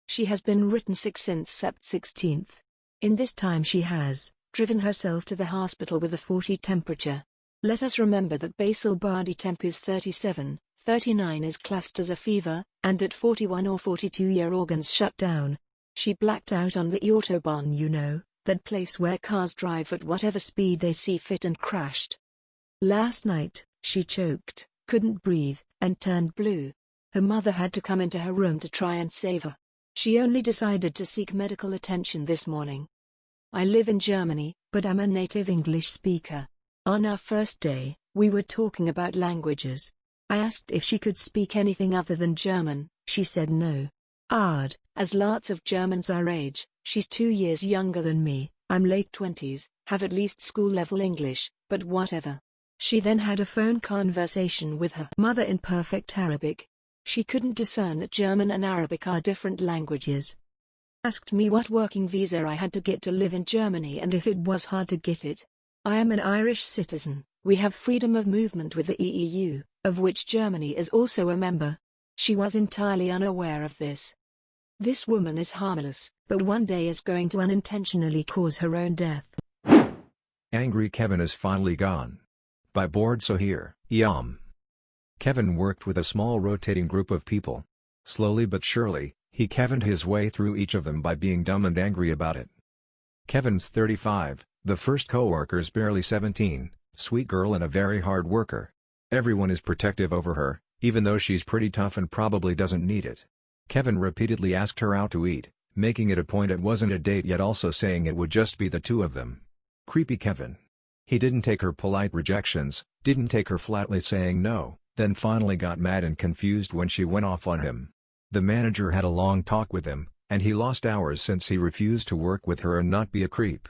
She has been written sick since Sept 16th. In this time she has driven herself to the hospital with a 40 temperature. Let us remember that basal body temp is 37, 39 is classed as a fever, and at 41 or 42 your organs shut down. She blacked out on the autobahn, you know, that place where cars drive at whatever speed they see fit, and crashed. Last night, she choked, couldn't breathe, and turned blue. Her mother had to come into her room to try and save her. She only decided to seek medical attention this morning. I live in Germany, but I'm a native English speaker. On our first day, we were talking about languages. I asked if she could speak anything other than German. She said no. Odd, as lots of Germans our age. She's 2 years younger than me, I'm late 20s, have at least school-level English, but whatever. She then had a phone conversation with her mother in perfect Arabic. She couldn't discern that German and Arabic are different languages. Asked me what working visa I had to get to live in Germany and if it was hard to get it. I am an Irish citizen. We have freedom of movement with the EU, of which Germany is also a member. She was entirely unaware of this. This woman is harmless, but one day is going to unintentionally cause her own death. Angry Kevin is finally gone. By BoredsohereIam. Kevin worked with a small rotating group of people. Slowly but surely, he Kevined his way through each of them by being dumb and angry about it. Kevin's 35, the first co-worker's barely 17, sweet girl and a very hard worker. Everyone is protective over her, even though she's pretty tough and probably doesn't need it. Kevin repeatedly asked her out to eat, making it a point it wasn't a date yet also saying it would just be the two of them. Creepy Kevin. He didn't take her polite rejections, didn't take her flatly saying no, then finally got mad and confused when she went off on him. The manager had a long talk with him, and he lost hours since he refused to work with her and not be a creep.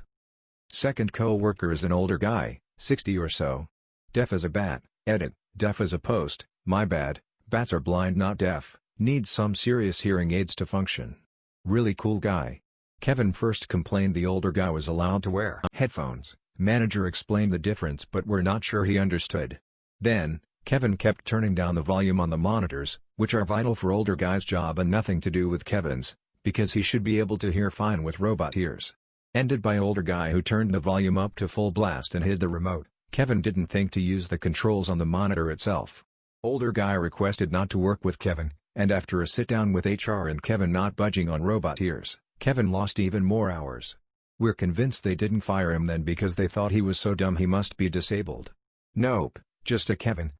Second co-worker is an older guy, 60 or so. Deaf as a bat, edit, deaf as a post, my bad, bats are blind not deaf, needs some serious hearing aids to function. Really cool guy. Kevin first complained the older guy was allowed to wear headphones. Manager explained the difference but we're not sure he understood. Then, Kevin kept turning down the volume on the monitors, which are vital for older guy's job and nothing to do with Kevin's, because he should be able to hear fine with robot ears. Ended by older guy who turned the volume up to full blast and hid the remote. Kevin didn't think to use the controls on the monitor itself. Older guy requested not to work with Kevin, and after a sit-down with HR and Kevin not budging on robot ears, Kevin lost even more hours. We're convinced they didn't fire him then because they thought he was so dumb he must be disabled. Nope, just a Kevin.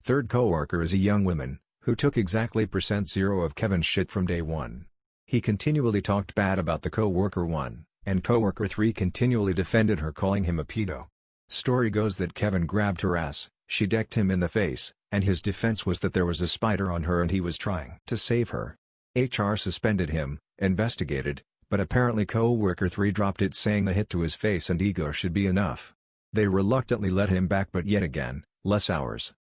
Third coworker is a young woman, who took exactly %0 of Kevin's shit from day one. He continually talked bad about the coworker 1, and coworker 3 continually defended her calling him a pedo. Story goes that Kevin grabbed her ass, she decked him in the face, and his defense was that there was a spider on her and he was trying to save her. HR suspended him, investigated, but apparently coworker 3 dropped it saying the hit to his face and ego should be enough. They reluctantly let him back but yet again, less hours.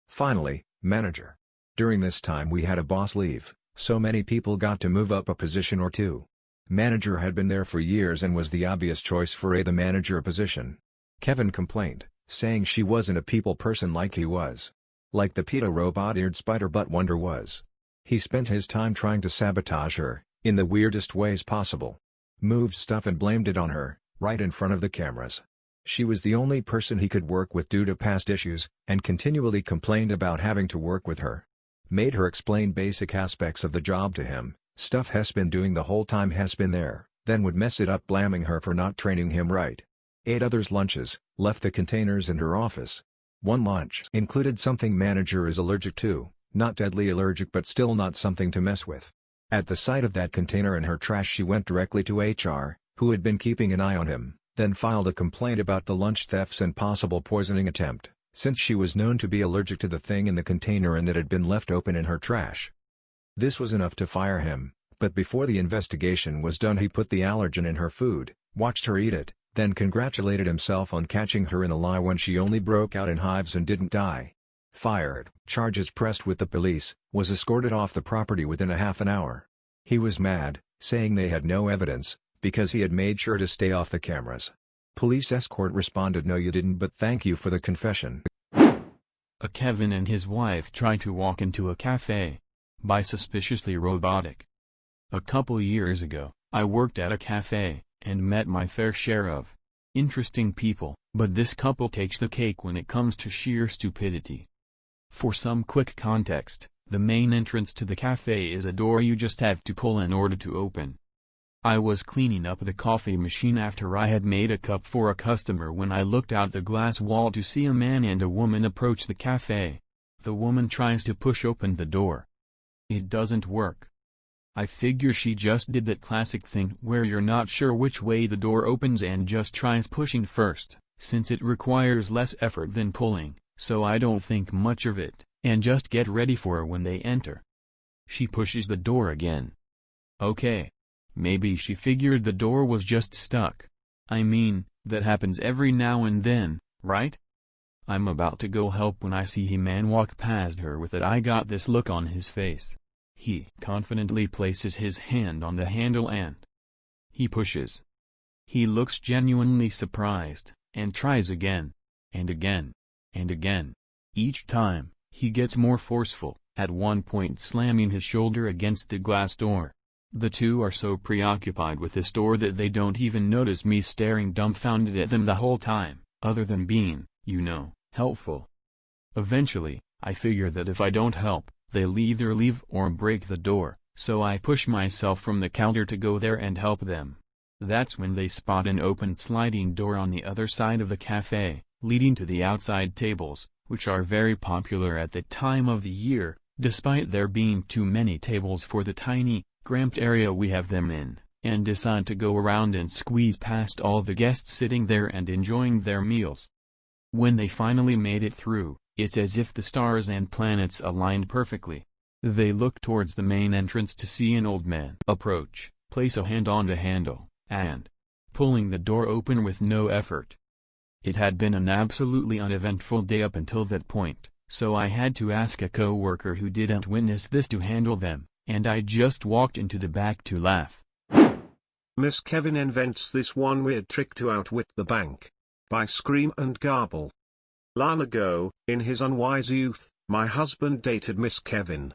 Finally, manager. During this time we had a boss leave, so many people got to move up a position or two. Manager had been there for years and was the obvious choice for the manager position. Kevin complained, saying she wasn't a people person like he was. Like the pedo robot-eared spider butt wonder was. He spent his time trying to sabotage her, in the weirdest ways possible. Moved stuff and blamed it on her, right in front of the cameras. She was the only person he could work with due to past issues, and continually complained about having to work with her. Made her explain basic aspects of the job to him, stuff has been doing the whole time has been there, then would mess it up blaming her for not training him right. Ate others' lunches, left the containers in her office. One lunch included something manager is allergic to, not deadly allergic but still not something to mess with. At the sight of that container in her trash she went directly to HR, who had been keeping an eye on him, then filed a complaint about the lunch thefts and possible poisoning attempt, since she was known to be allergic to the thing in the container and it had been left open in her trash. This was enough to fire him, but before the investigation was done he put the allergen in her food, watched her eat it, then congratulated himself on catching her in a lie when she only broke out in hives and didn't die. Fired, charges pressed with the police, was escorted off the property within a half an hour. He was mad, saying they had no evidence, because he had made sure to stay off the cameras. Police escort responded, "No you didn't, but thank you for the confession." A Kevin and his wife try to walk into a cafe. By Suspiciously Robotic. A couple years ago, I worked at a cafe, and met my fair share of interesting people, but this couple takes the cake when it comes to sheer stupidity. For some quick context, the main entrance to the cafe is a door you just have to pull in order to open. I was cleaning up the coffee machine after I had made a cup for a customer when I looked out the glass wall to see a man and a woman approach the cafe. The woman tries to push open the door. It doesn't work. I figure she just did that classic thing where you're not sure which way the door opens and just tries pushing first, since it requires less effort than pulling, so I don't think much of it, and just get ready for when they enter. She pushes the door again. Okay. Maybe she figured the door was just stuck. I mean, that happens every now and then, right? I'm about to go help when I see a man walk past her with that I got this look on his face. He confidently places his hand on the handle and he pushes. He looks genuinely surprised, and tries again, and again, and again. Each time, he gets more forceful, at one point slamming his shoulder against the glass door. The two are so preoccupied with this door that they don't even notice me staring dumbfounded at them the whole time, other than being, helpful. Eventually, I figure that if I don't help, they'll either leave or break the door, so I push myself from the counter to go there and help them. That's when they spot an open sliding door on the other side of the cafe, leading to the outside tables, which are very popular at that time of the year, despite there being too many tables for the tiny, cramped area we have them in, and decide to go around and squeeze past all the guests sitting there and enjoying their meals. When they finally made it through, it's as if the stars and planets aligned perfectly. They look towards the main entrance to see an old man approach, place a hand on the handle, and pulling the door open with no effort. It had been an absolutely uneventful day up until that point, so I had to ask a co-worker who didn't witness this to handle them, and I just walked into the back to laugh. Miss Kevin invents this one weird trick to outwit the bank. By Scream-and-Gobble. Long ago, in his unwise youth, my husband dated Miss Kevin.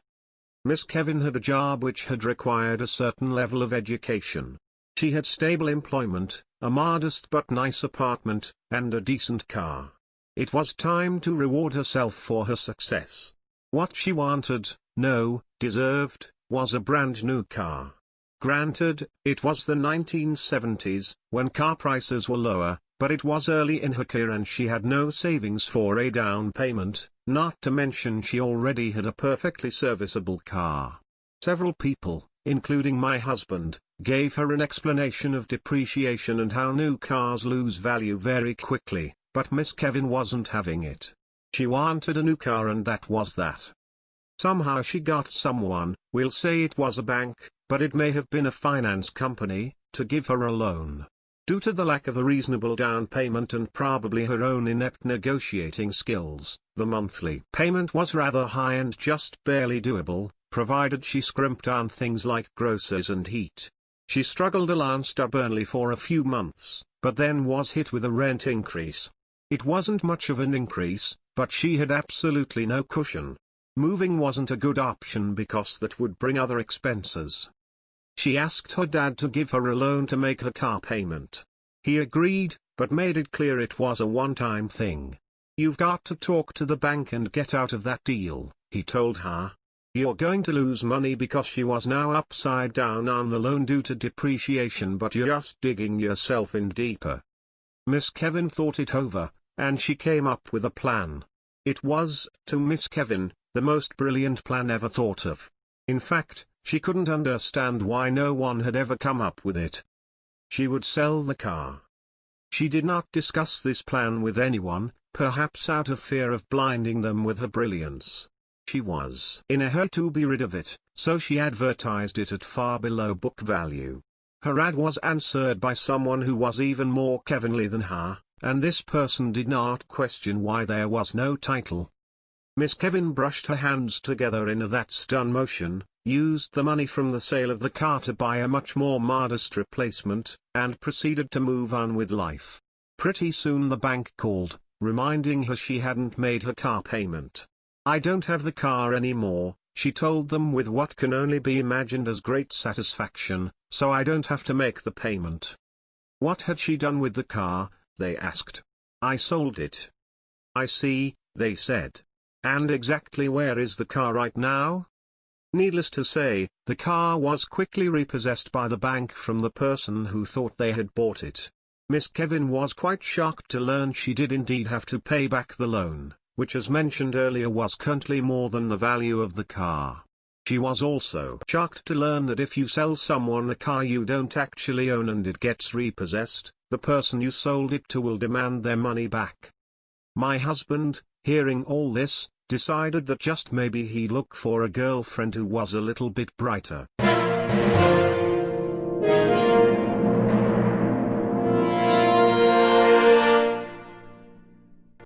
Miss Kevin had a job which had required a certain level of education. She had stable employment, a modest but nice apartment, and a decent car. It was time to reward herself for her success. What she wanted, no, deserved, was a brand new car. Granted, it was the 1970s, when car prices were lower, but it was early in her career and she had no savings for a down payment, not to mention she already had a perfectly serviceable car. Several people, including my husband, gave her an explanation of depreciation and how new cars lose value very quickly, but Miss Kevin wasn't having it. She wanted a new car and that was that. Somehow she got someone, we'll say it was a bank, but it may have been a finance company, to give her a loan. Due to the lack of a reasonable down payment and probably her own inept negotiating skills, the monthly payment was rather high and just barely doable, provided she scrimped on things like groceries and heat. She struggled along stubbornly for a few months, but then was hit with a rent increase. It wasn't much of an increase, but she had absolutely no cushion. Moving wasn't a good option because that would bring other expenses. She asked her dad to give her a loan to make her car payment. He agreed, but made it clear it was a one-time thing. "You've got to talk to the bank and get out of that deal," he told her. "You're going to lose money," because she was now upside down on the loan due to depreciation, but you're just digging yourself in deeper. Miss Kevin thought it over, and she came up with a plan. It was, to Miss Kevin, the most brilliant plan ever thought of. In fact, she couldn't understand why no one had ever come up with it. She would sell the car. She did not discuss this plan with anyone, perhaps out of fear of blinding them with her brilliance. She was in a hurry to be rid of it, so she advertised it at far below book value. Her ad was answered by someone who was even more Kevinly than her, and this person did not question why there was no title. Miss Kevin brushed her hands together in a "that's done" motion, used the money from the sale of the car to buy a much more modest replacement, and proceeded to move on with life. Pretty soon the bank called, reminding her she hadn't made her car payment. "I don't have the car anymore," she told them with what can only be imagined as great satisfaction, "so I don't have to make the payment." What had she done with the car, they asked. "I sold it." "I see," they said. "And exactly where is the car right now?" Needless to say, the car was quickly repossessed by the bank from the person who thought they had bought it. Miss Kevin was quite shocked to learn she did indeed have to pay back the loan, which as mentioned earlier was currently more than the value of the car. She was also shocked to learn that if you sell someone a car you don't actually own and it gets repossessed, the person you sold it to will demand their money back. My husband, hearing all this, decided that just maybe he'd look for a girlfriend who was a little bit brighter.